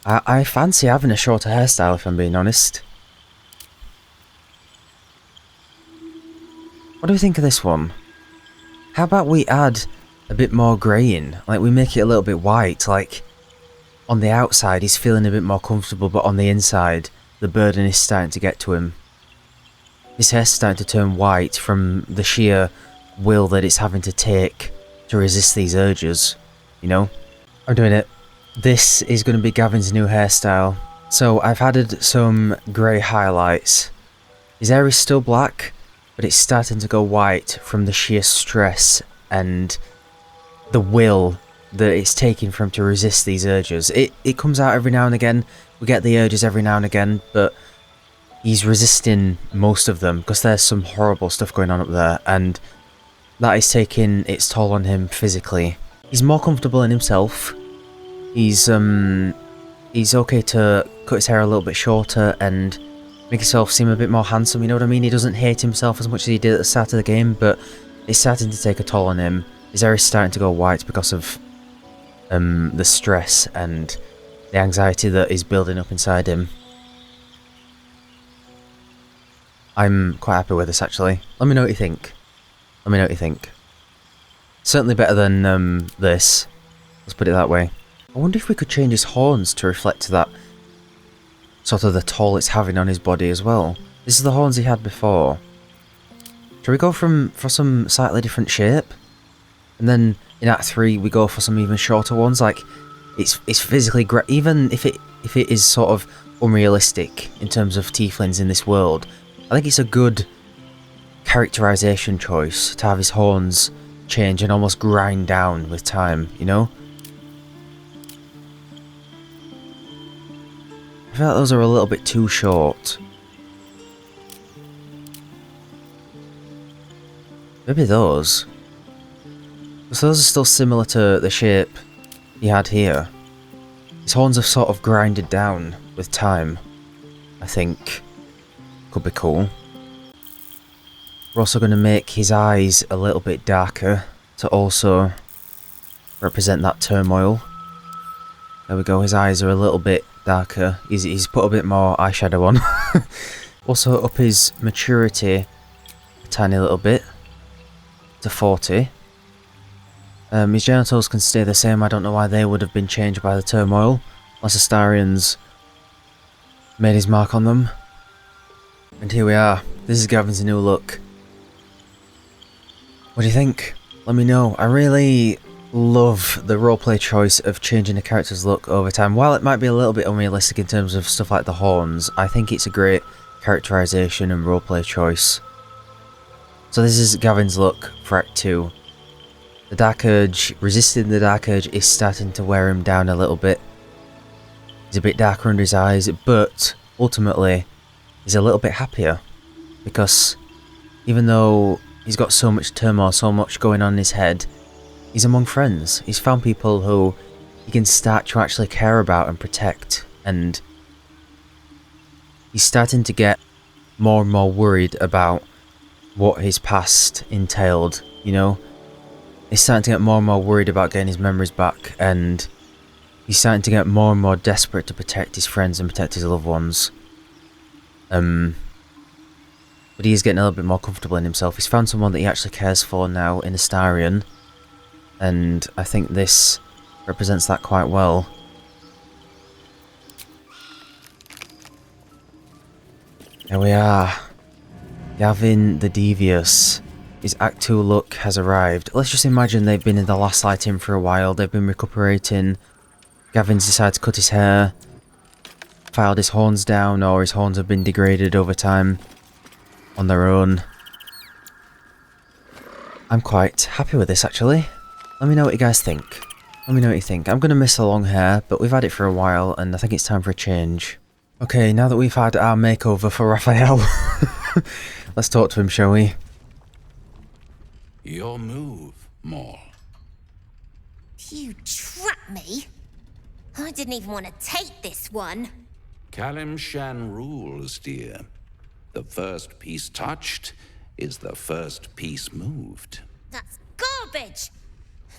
I fancy having a shorter hairstyle, if I'm being honest. What do we think of this one? How about we add a bit more grey in? Like, we make it a little bit white, like on the outside he's feeling a bit more comfortable, but on the inside the burden is starting to get to him. His hair's starting to turn white from the sheer will that it's having to take to resist these urges, you know? I'm doing it. This is going to be Gavvin's new hairstyle. So I've added some grey highlights. His hair is still black, but it's starting to go white from the sheer stress and the will that it's taking for him to resist these urges. It comes out every now and again. We get the urges every now and again, but he's resisting most of them because there's some horrible stuff going on up there, and that is taking its toll on him physically. He's more comfortable in himself. He's okay to cut his hair a little bit shorter and make himself seem a bit more handsome, you know what I mean? He doesn't hate himself as much as he did at the start of the game, but it's starting to take a toll on him. His hair is starting to go white because of the stress and the anxiety that is building up inside him. I'm quite happy with this, actually. Let me know what you think. Let me know what you think. Certainly better than this. Let's put it that way. I wonder if we could change his horns to reflect that sort of the toll it's having on his body as well. This is the horns he had before. Shall we go for some slightly different shape? And then in Act 3 we go for some even shorter ones. Like, it's physically great, even if it is sort of unrealistic in terms of tieflings in this world. I think it's a good characterization choice to have his horns change and almost grind down with time, you know? I feel like those are a little bit too short. Maybe those. Because those are still similar to the shape he had here. His horns have sort of grinded down with time, I think. Could be cool. We're also going to make his eyes a little bit darker to also represent that turmoil. There we go, his eyes are a little bit darker. He's put a bit more eyeshadow on. Also up his maturity a tiny little bit to 40. His genitals can stay the same. I don't know why they would have been changed by the turmoil. Unless Astarian's made his mark on them. And here we are. This is Gavvin's new look. What do you think? Let me know. I really love the roleplay choice of changing the character's look over time. While it might be a little bit unrealistic in terms of stuff like the horns, I think it's a great characterization and roleplay choice. So this is Gavvin's look for Act 2. The Dark Urge, resisting the Dark Urge is starting to wear him down a little bit. He's a bit darker under his eyes, but ultimately he's a little bit happier. Because even though he's got so much turmoil, so much going on in his head, he's among friends. He's found people who he can start to actually care about and protect. And he's starting to get more and more worried about what his past entailed, you know? He's starting to get more and more worried about getting his memories back, and he's starting to get more and more desperate to protect his friends and protect his loved ones. But he is getting a little bit more comfortable in himself. He's found someone that he actually cares for now in Astarian, and I think this represents that quite well. There we are. Gavvin the Devious. His Act 2 look has arrived. Let's just imagine they've been in the last light in for a while. They've been recuperating. Gavvin's decided to cut his hair, filed his horns down, or his horns have been degraded over time on their own. I'm quite happy with this, actually. Let me know what you guys think. Let me know what you think. I'm going to miss the long hair, but we've had it for a while, and I think it's time for a change. Okay, now that we've had our makeover for Raphael, let's talk to him, shall we? Your move, Maul. You trapped me? I didn't even want to take this one. Kalimshan rules, dear. The first piece touched is the first piece moved. That's garbage!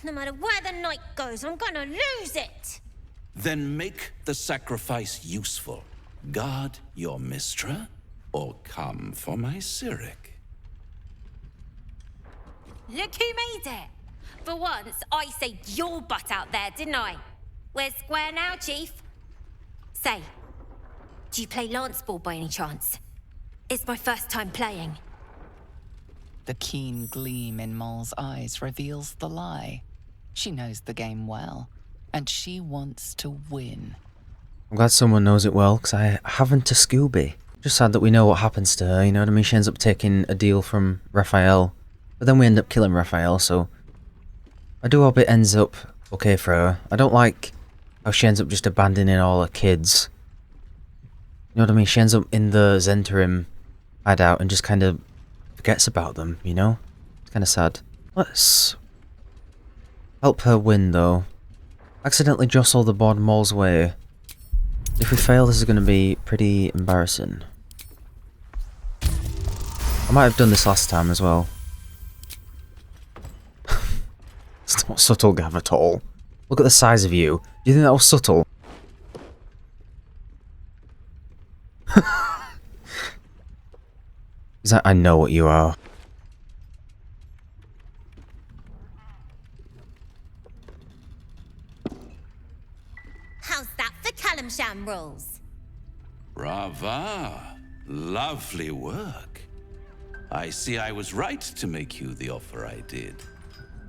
No matter where the night goes, I'm gonna lose it! Then make the sacrifice useful. Guard your Mistra, or come for my Cyric. Look who made it! For once, I saved your butt out there, didn't I? We're square now, Chief. Say, do you play lance ball by any chance? It's my first time playing. The keen gleam in Moll's eyes reveals the lie. She knows the game well, and she wants to win. I'm glad someone knows it well, because I haven't a Scooby. Just sad that we know what happens to her, you know what I mean? She ends up taking a deal from Raphael, but then we end up killing Raphael, so I do hope it ends up okay for her. I don't like how she ends up just abandoning all her kids. You know what I mean? She ends up in the Zhentarim hideout and just kind of forgets about them, you know? It's kind of sad. Let's help her win, though. Accidentally jostle the board Maul's way. If we fail, this is going to be pretty embarrassing. I might have done this last time as well. It's not subtle, Gav, at all. Look at the size of you. Do you think that was subtle? I know what you are. How's that for Kalimshan rules? Brava. Lovely work. I see I was right to make you the offer I did.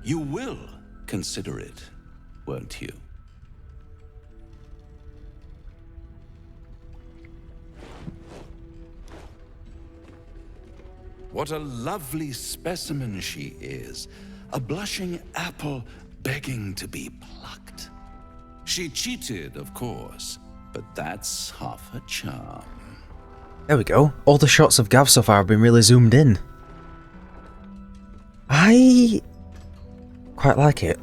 You will consider it, won't you? What a lovely specimen she is. a blushing apple begging to be plucked. She cheated, of course, but that's half her charm. There we go. All the shots of Gav so far have been really zoomed in. I quite like it.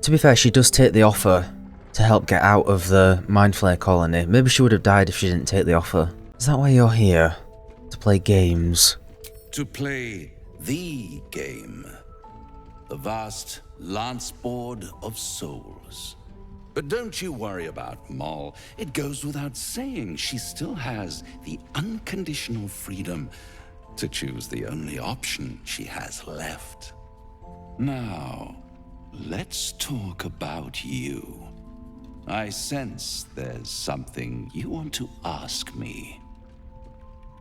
To be fair, she does take the offer to help get out of the Mind Flayer colony. Maybe she would have died if she didn't take the offer. Is that why you're here? To play games? To play the game. The vast lance board of souls. But don't you worry about Moll. It goes without saying she still has the unconditional freedom to choose the only option she has left. Now, let's talk about you. I sense there's something you want to ask me.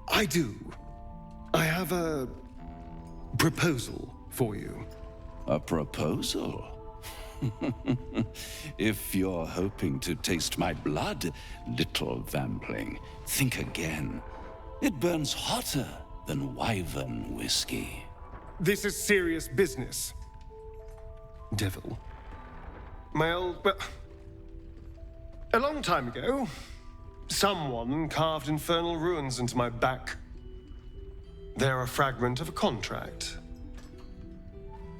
I do. I have a proposal for you. A proposal? If you're hoping to taste my blood, little vampling, think again. It burns hotter than wyvern whiskey. This is serious business. Devil. Well, a long time ago, someone carved infernal runes into my back. They're a fragment of a contract.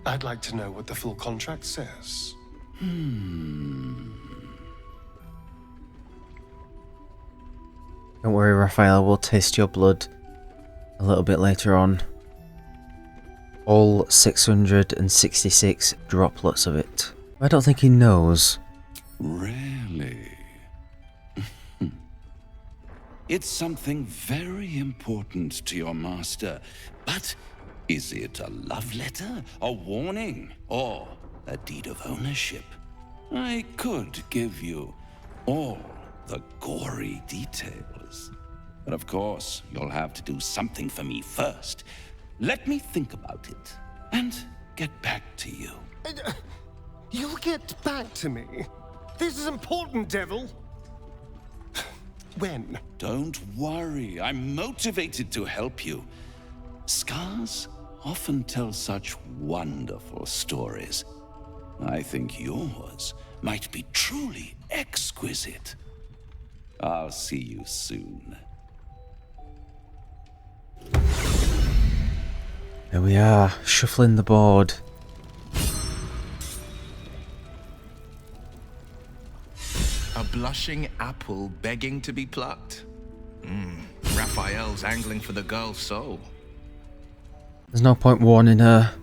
I'd like to know what the full contract says. Don't worry, Raphael, we'll taste your blood a little bit later on. All 666 droplets of it. I don't think he knows. Really? It's something very important to your master, but is it a love letter, a warning, or a deed of ownership? I could give you all the gory details, but of course, you'll have to do something for me first. Let me think about it, and get back to you. You'll get back to me? This is important, Devil. When? Don't worry, I'm motivated to help you. Scars often tell such wonderful stories. I think yours might be truly exquisite. I'll see you soon. There we are, shuffling the board. A blushing apple begging to be plucked? Raphael's angling for the girl's soul. There's no point warning her.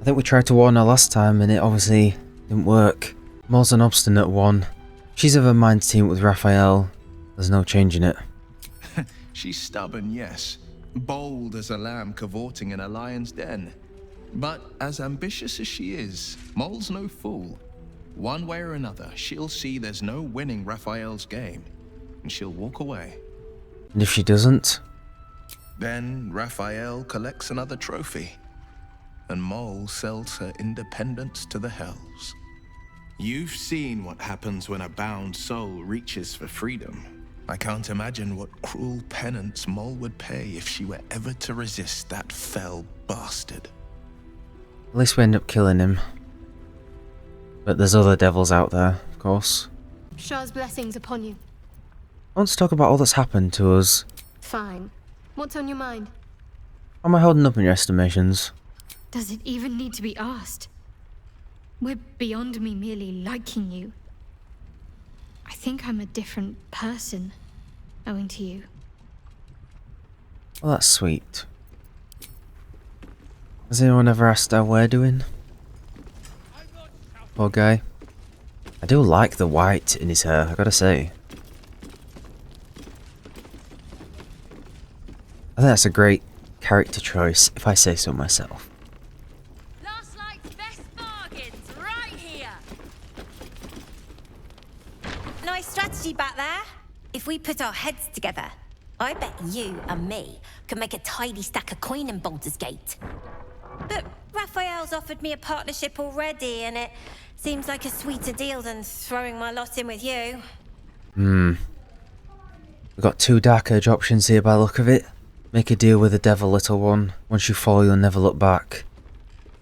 I think we tried to warn her last time and it obviously didn't work. Moll's an obstinate one. She's of a mind to team with Raphael. There's no changing it. She's stubborn, yes. Bold as a lamb cavorting in a lion's den. But as ambitious as she is, Moll's no fool. One way or another, she'll see there's no winning Raphael's game, and she'll walk away. And if she doesn't? Then Raphael collects another trophy, and Moll sells her independence to the hells. You've seen what happens when a bound soul reaches for freedom. I can't imagine what cruel penance Moll would pay if she were ever to resist that fell bastard. At least we end up killing him. But there's other devils out there, of course. Shah's blessings upon you. I want to talk about all that's happened to us. Fine. What's on your mind? How am I holding up in your estimations? Does it even need to be asked? We're beyond me merely liking you. I think I'm a different person, owing to you. Well, that's sweet. Has anyone ever asked how we're doing? Poor guy. I do like the white in his hair, I gotta say. I think that's a great character choice, if I say so myself. Last night's best bargains, right here. Nice strategy back there. If we put our heads together, I bet you and me could make a tidy stack of coin in Baldur's Gate. But Raphael's offered me a partnership already, and it seems like a sweeter deal than throwing my lot in with you. We've got two Dark Age options here by the look of it. Make a deal with the devil, little one. Once you fall, you'll never look back.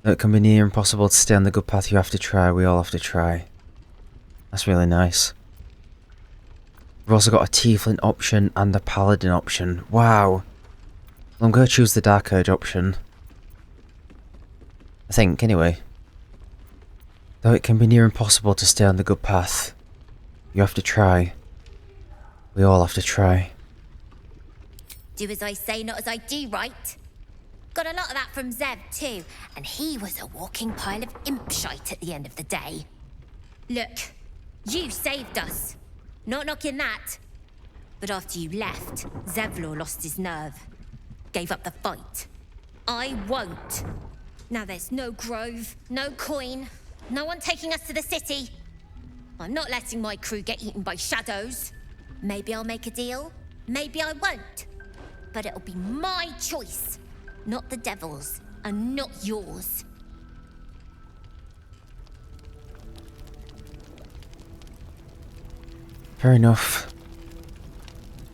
Though it can be near impossible to stay on the good path, you have to try. We all have to try. That's really nice. We've also got a tiefling option and a paladin option. Wow. Well, I'm going to choose the Dark Urge option. I think, anyway. Though it can be near impossible to stay on the good path, you have to try. We all have to try. Do as I say, not as I do, right? Got a lot of that from Zev, too. And he was a walking pile of imp shite at the end of the day. Look, you saved us. Not knocking that. But after you left, Zevlor lost his nerve. Gave up the fight. I won't. Now there's no grove, no coin, no one taking us to the city. I'm not letting my crew get eaten by shadows. Maybe I'll make a deal, maybe I won't. But it'll be my choice, not the devil's, and not yours. Fair enough.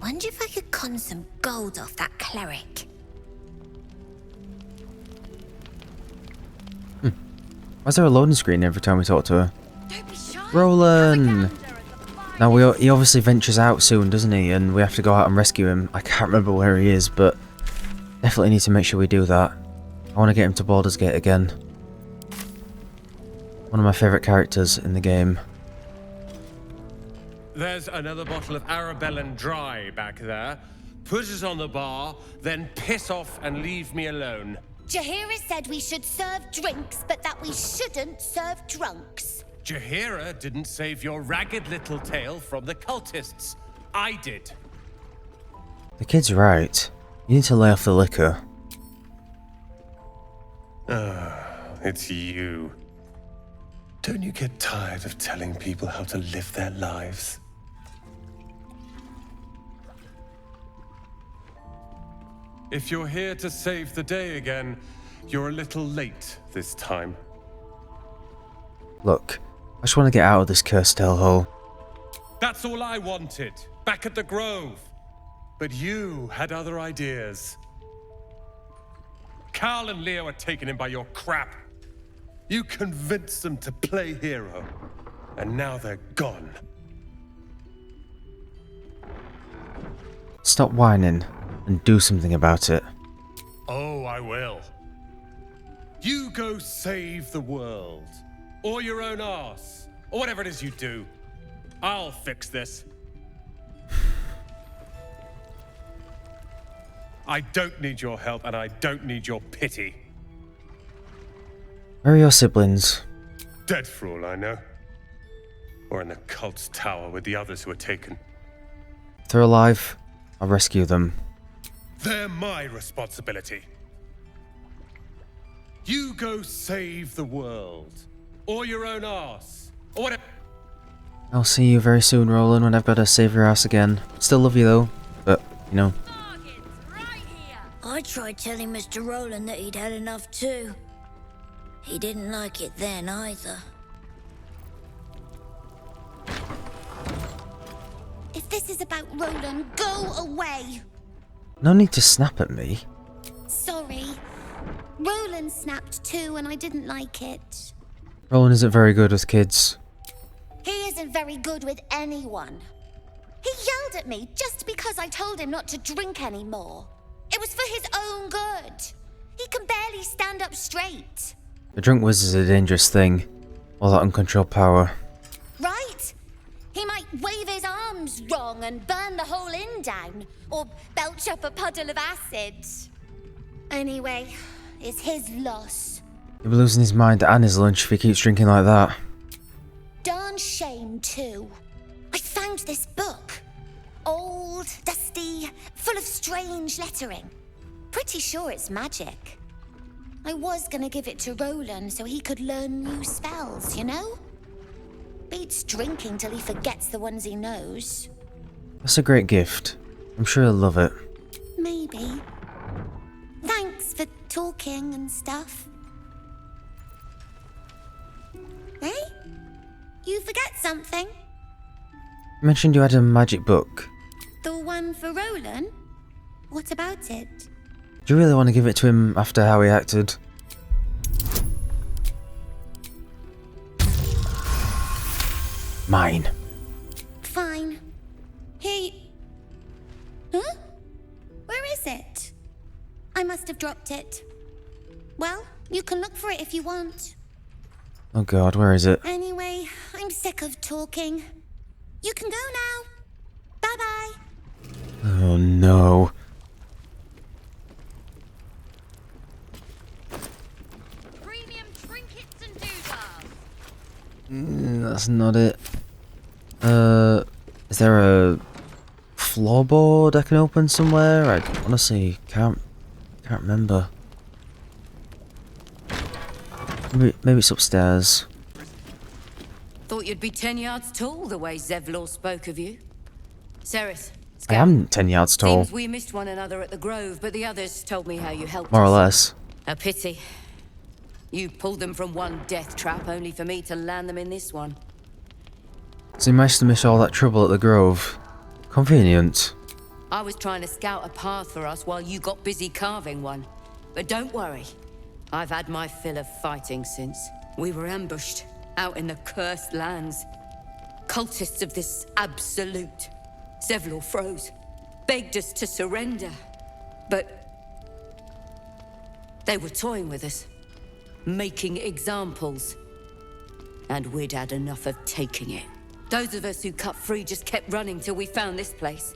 Wonder if I could con some gold off that cleric. Why is there a loading screen every time we talk to her? Roland! Now, he obviously ventures out soon, doesn't he? And we have to go out and rescue him. I can't remember where he is, but definitely need to make sure we do that. I want to get him to Baldur's Gate again. One of my favourite characters in the game. There's another bottle of Arabellan Dry back there. Put it on the bar, then piss off and leave me alone. Jaheira said we should serve drinks, but that we shouldn't serve drunks. Jaheira didn't save your ragged little tail from the cultists. I did. The kid's right. You need to lay off the liquor. It's you. Don't you get tired of telling people how to live their lives? If you're here to save the day again, you're a little late this time. Look, I just want to get out of this cursed hellhole. That's all I wanted, back at the Grove. But you had other ideas. Carl and Leo are taken in by your crap. You convinced them to play hero, and now they're gone. Stop whining and do something about it. Oh, I will. You go save the world. Or your own arse. Or whatever it is you do. I'll fix this. I don't need your help, and I don't need your pity. Where are your siblings? Dead for all I know. Or in the cult's tower with the others who were taken. If they're alive, I'll rescue them. They're my responsibility. You go save the world. Or your own arse. Or whatever. I'll see you very soon, Roland, when I've got to save your ass again. Still love you though, but, you know. I tried telling Mr. Roland that he'd had enough too. He didn't like it then either. If this is about Roland, go away. No need to snap at me. Sorry. Roland snapped too, and I didn't like it. Roland isn't very good with kids. He isn't very good with anyone. He yelled at me just because I told him not to drink anymore. It was for his own good. He can barely stand up straight. The drunk wizard's a dangerous thing. All that uncontrolled power. Right? He might wave his arms wrong and burn the whole inn down, or belch up a puddle of acid. Anyway, it's his loss. He'll be losing his mind and his lunch if he keeps drinking like that. Darn shame, too. I found this book. Old, dusty, full of strange lettering. Pretty sure it's magic. I was gonna give it to Roland so he could learn new spells, you know? Beats drinking till he forgets the ones he knows. That's a great gift. I'm sure he'll love it. Maybe. Thanks for talking and stuff. Hey? You forget something? You mentioned you had a magic book. The one for Roland? What about it? Do you really want to give it to him after how he acted? Mine. Fine. Hey. Huh? Where is it? I must have dropped it. Well, you can look for it if you want. Oh god, where is it? Anyway, I'm sick of talking. You can go now. Bye-bye. Oh no. Premium trinkets and doodads. That's not it. Is there a floorboard I can open somewhere? I honestly can't remember. Maybe it's upstairs. Thought you'd be 10 yards tall the way Zevlor spoke of you. Sereth, I am 10 yards tall. seems we missed one another at the Grove, but the others told me how you helped More or us. less. A pity. You pulled them from one death trap only for me to land them in this one. So you managed to miss all that trouble at the Grove. Convenient. I was trying to scout a path for us while you got busy carving one. But don't worry. I've had my fill of fighting since. We were ambushed, out in the cursed lands. Cultists of this absolute. Zevlor froze, begged us to surrender. But they were toying with us, making examples. And we'd had enough of taking it. Those of us who cut free just kept running till we found this place.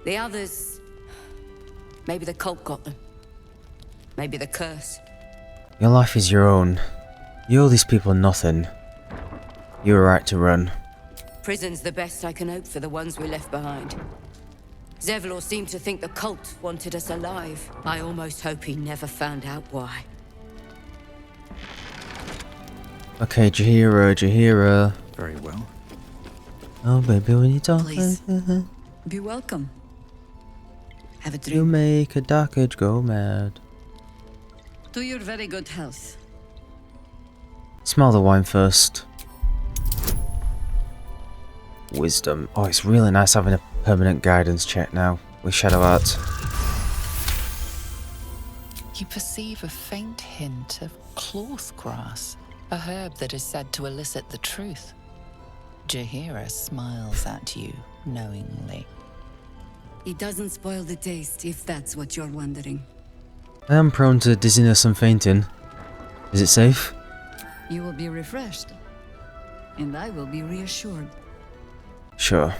The others... maybe the cult got them. Maybe the curse. Your life is your own. You owe these people nothing. You were right to run. Prison's the best I can hope for the ones we left behind. Zevlor seemed to think the cult wanted us alive. I almost hope he never found out why. Okay, Jaheira. Very well. Oh baby, when you talk Please. like that, Be welcome. Have a drink. you make a dark age go mad. To your very good health. Smell the wine first. Wisdom. Oh, it's really nice having a permanent guidance check now with Shadowheart. You perceive a faint hint of cloth grass, a herb that is said to elicit the truth. Jaheira smiles at you knowingly. It doesn't spoil the taste, if that's what you're wondering. I am prone to dizziness and fainting. Is it safe? You will be refreshed. And I will be reassured. Sure.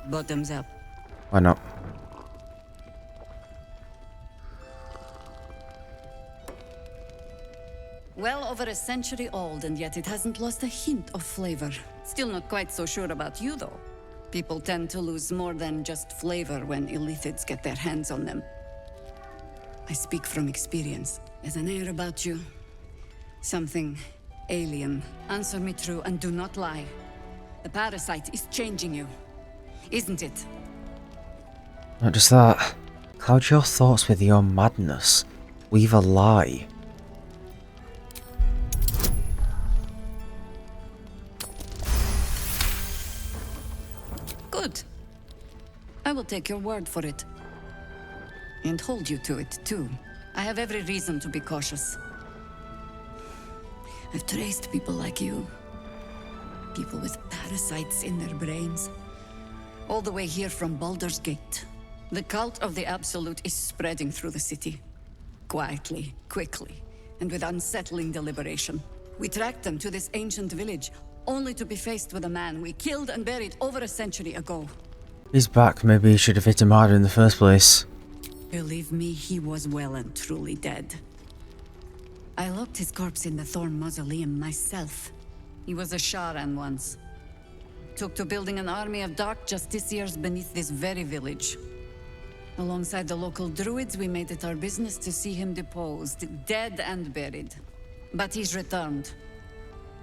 Bottoms up. Why not? Well over a century old, and yet it hasn't lost a hint of flavor. Still not quite so sure about you, though. People tend to lose more than just flavor when illithids get their hands on them. I speak from experience. There's an air about you. Something alien. Answer me true and do not lie. The parasite is changing you, isn't it? Not just that. Cloud your thoughts with your madness. Weave a lie. Good. I will take your word for it. And hold you to it, too. I have every reason to be cautious. I've traced people like you. People with parasites in their brains. All the way here from Baldur's Gate. The cult of the Absolute is spreading through the city. Quietly, quickly, and with unsettling deliberation. We tracked them to this ancient village, only to be faced with a man we killed and buried over a century ago. He's back. Maybe he should have hit him harder in the first place. Believe me, he was well and truly dead. I locked his corpse in the Thorn Mausoleum myself. He was a Sharan once. Took to building an army of dark justiciars beneath this very village. Alongside the local druids, we made it our business to see him deposed, dead and buried. But he's returned.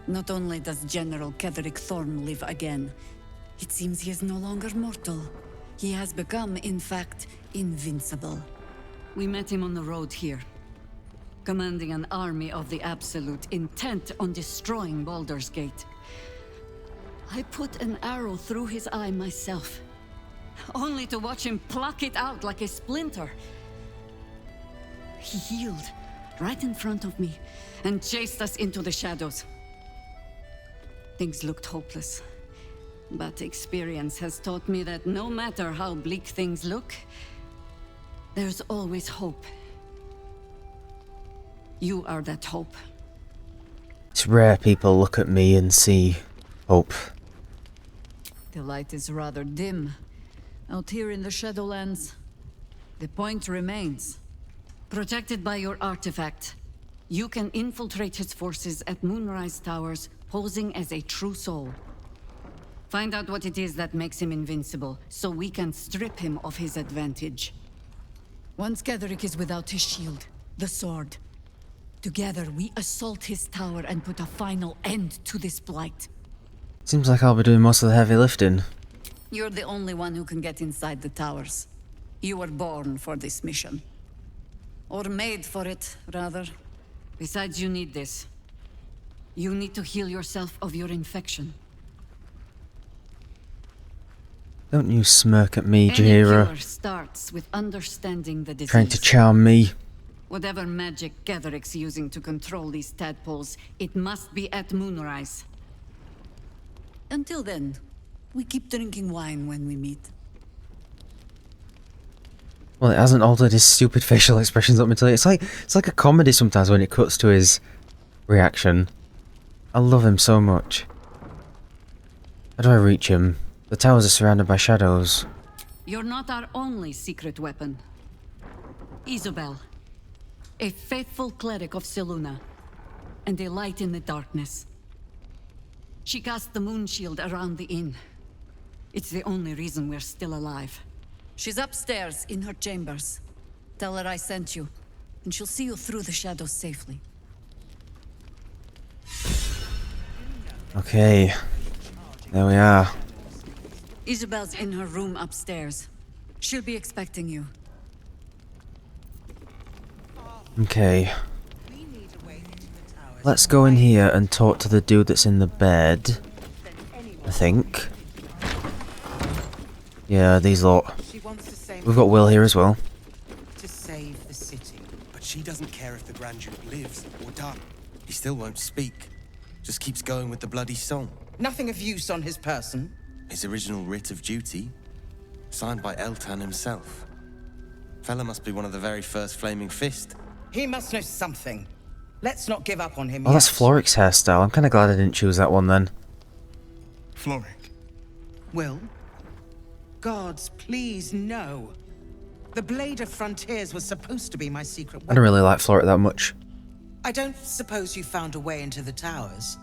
Not only does General Ketheric Thorn live again, it seems he is no longer mortal. He has become, in fact, invincible. We met him on the road here, commanding an army of the Absolute, intent on destroying Baldur's Gate. I put an arrow through his eye myself. only to watch him pluck it out like a splinter. He healed right in front of me and chased us into the shadows. Things looked hopeless, but experience has taught me that no matter how bleak things look, there's always hope. You are that hope. It's rare people look at me and see hope. The light is rather dim out here in the Shadowlands. The point remains. Protected by your artifact, you can infiltrate his forces at Moonrise Towers, posing as a true soul. Find out what it is that makes him invincible, so we can strip him of his advantage. Once Gavvin is without his shield, the sword, together we assault his tower and put a final end to this blight. Seems like I'll be doing most of the heavy lifting. You're the only one who can get inside the towers. You were born for this mission. Or made for it, rather. Besides, you need this. You need to heal yourself of your infection. Don't you smirk at me, Any Jaheira. cure starts with understanding the disease. Trying to charm me. Whatever magic Gavvin's using to control these tadpoles, it must be at Moonrise. Until then, we keep drinking wine when we meet. Well, it hasn't altered his stupid facial expressions up until it's like a comedy sometimes when it cuts to his reaction. I love him so much. How do I reach him? The towers are surrounded by shadows. You're not our only secret weapon. Isabel, a faithful cleric of Selûne, and a light in the darkness. She cast the moon shield around the inn. It's the only reason we're still alive. She's upstairs in her chambers. Tell her I sent you, and she'll see you through the shadows safely. Okay. There we are. Isabel's in her room upstairs. She'll be expecting you. Okay. Let's go in here and talk to the dude that's in the bed. I think. Yeah, these lot. We've got Will here as well. To save the city. But she doesn't care if the Grand Duke lives or dies. He still won't speak. Just keeps going with the bloody song. Nothing of use on his person. His original writ of duty, signed by Eltan himself. Fella must be one of the very first Flaming Fist. He must know something. Let's not give up on him Oh, that's yet. Floric's hairstyle. I'm kind of glad I didn't choose that one then. Floric. Will? Gods, please, no. The Blade of Frontiers was supposed to be my secret I weapon. don't really like Floric that much. I don't suppose you found a way into the towers.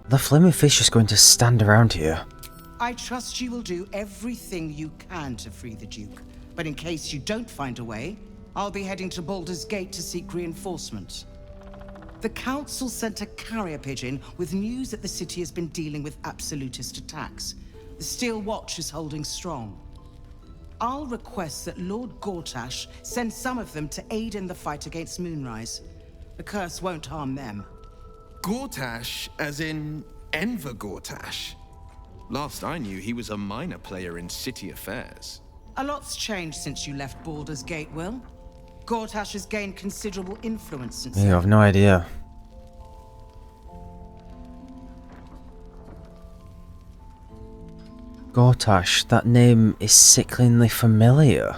The flaming fish is going to stand around here. I trust you will do everything you can to free the Duke. But in case you don't find a way, I'll be heading to Baldur's Gate to seek reinforcements. The Council sent a carrier pigeon with news that the city has been dealing with absolutist attacks. The Steel Watch is holding strong. I'll request that Lord Gortash send some of them to aid in the fight against Moonrise. The curse won't harm them. Gortash, as in Enver Gortash? Last I knew, he was a minor player in city affairs. A lot's changed since you left Baldur's Gate, Will. Gortash has gained considerable influence since Yeah, I've no idea. Gortash, that name is sickeningly familiar.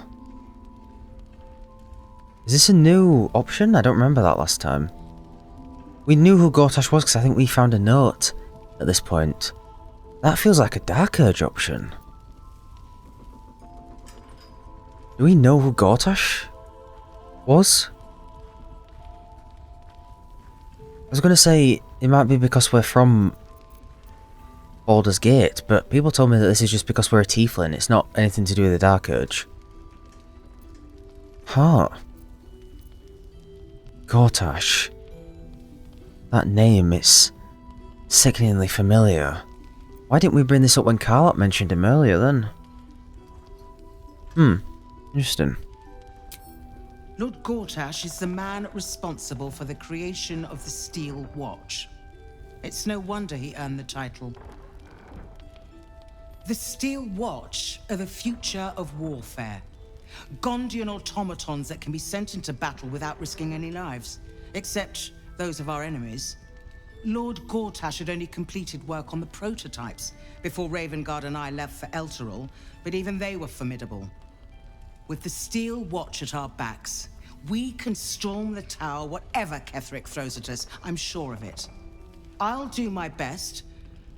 Is this a new option? I don't remember that last time. We knew who Gortash was because I think we found a note at this point. That feels like a Dark Urge option. Do we know who Gortash was? I was going to say it might be because we're from Baldur's Gate, but people told me that this is just because we're a tiefling. It's not anything to do with the Dark Urge. Huh. Gortash. That name is sickeningly familiar. Why didn't we bring this up when Karlach mentioned him earlier then? Interesting. Lord Gortash is the man responsible for the creation of the Steel Watch. It's no wonder he earned the title. The Steel Watch are the future of warfare. Gondian automatons that can be sent into battle without risking any lives, except those of our enemies. Lord Gortash had only completed work on the prototypes before Ravengard and I left for Elturel, but even they were formidable. With the Steel Watch at our backs, we can storm the tower whatever Ketheric throws at us, I'm sure of it. I'll do my best,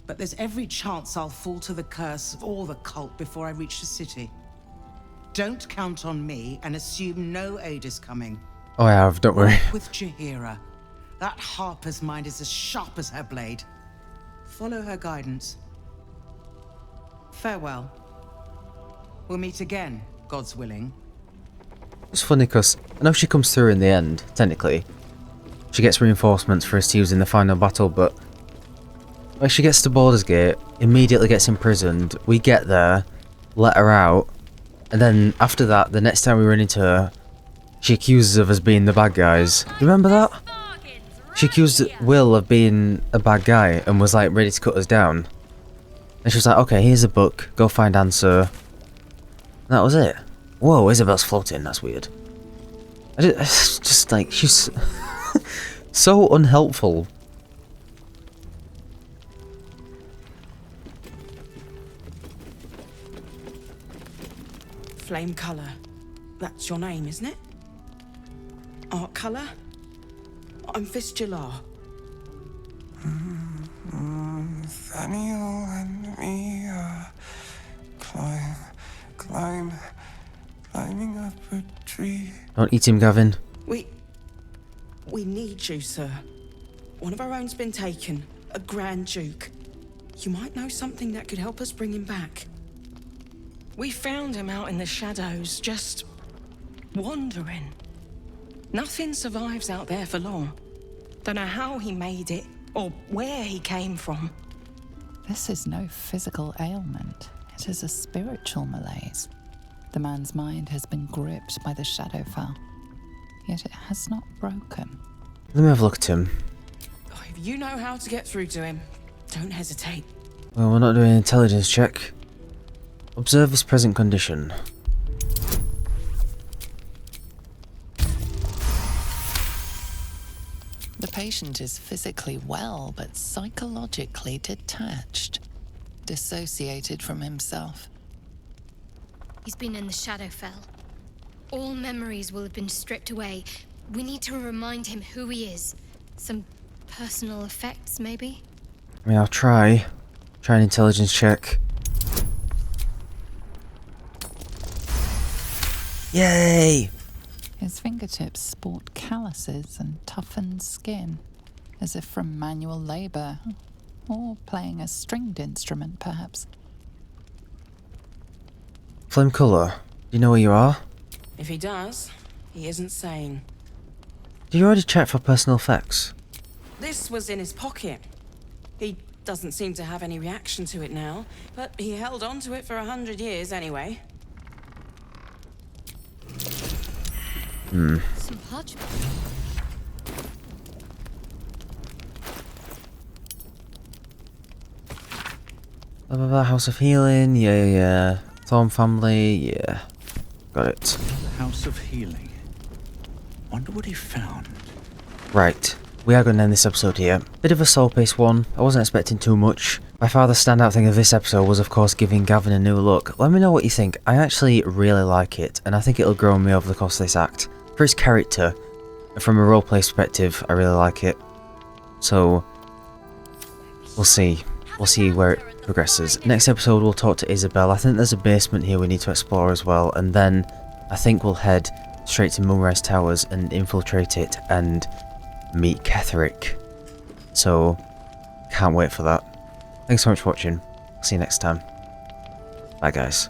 but there's every chance I'll fall to the curse or the cult before I reach the city. Don't count on me and assume no aid is coming. Oh, I have, don't worry. Work with Jaheira. That Harper's mind is as sharp as her blade. Follow her guidance. Farewell. We'll meet again, God's willing. It's funny because I know she comes through in the end, technically. She gets reinforcements for us to use in the final battle, but when she gets to Baldur's Gate, immediately gets imprisoned, we get there, let her out, and then after that, the next time we run into her, she accuses of us being the bad guys. You remember that? She accused Will of being a bad guy and was like ready to cut us down. And she was like, okay, here's a book, go find answer. And that was it. Whoa, Isabel's floating, that's weird. It's just like, she's so unhelpful. Flame colour. That's your name, isn't it? Art colour? I'm Fistula. Nathaniel and me climbing up a tree. Don't eat him, Gavvin. We need you, sir. One of our own's been taken, a Grand Duke. You might know something that could help us bring him back. We found him out in the shadows, just wandering. Nothing survives out there for long. Don't know how he made it, or where he came from. This is no physical ailment. It is a spiritual malaise. The man's mind has been gripped by the Shadowfell, yet it has not broken. Let me have a look at him. If you know how to get through to him, don't hesitate. Well, we're not doing an intelligence check. Observe his present condition. The patient is physically well, but psychologically detached, dissociated from himself. He's been in the Shadowfell. All memories will have been stripped away. We need to remind him who he is. Some personal effects, maybe? I mean, I'll try. Try an intelligence check. Yay! His fingertips sport calluses and toughened skin, as if from manual labor, or playing a stringed instrument, perhaps. Flame colour. Do you know where you are? If he does, he isn't sane. Did you already check for personal effects? This was in his pocket. He doesn't seem to have any reaction to it now, but he held on to it for 100 years anyway. Some parchment. Blah blah blah, House of Healing, yeah. Thorn family, yeah. Got it. The House of Healing. Wonder what he found. Right, we are going to end this episode here. Bit of a slow-paced one, I wasn't expecting too much. By far the standout thing of this episode was of course giving Gavvin a new look. Let me know what you think, I actually really like it, and I think it'll grow on me over the course of this act. For his character, and from a roleplay perspective, I really like it. So, we'll see. We'll see where it progresses. Next episode we'll talk to Isabel. I think there's a basement here we need to explore as well, and then I think we'll head straight to Moonrise Towers and infiltrate it and meet Ketheric. So, can't wait for that. Thanks so much for watching. See you next time. Bye guys.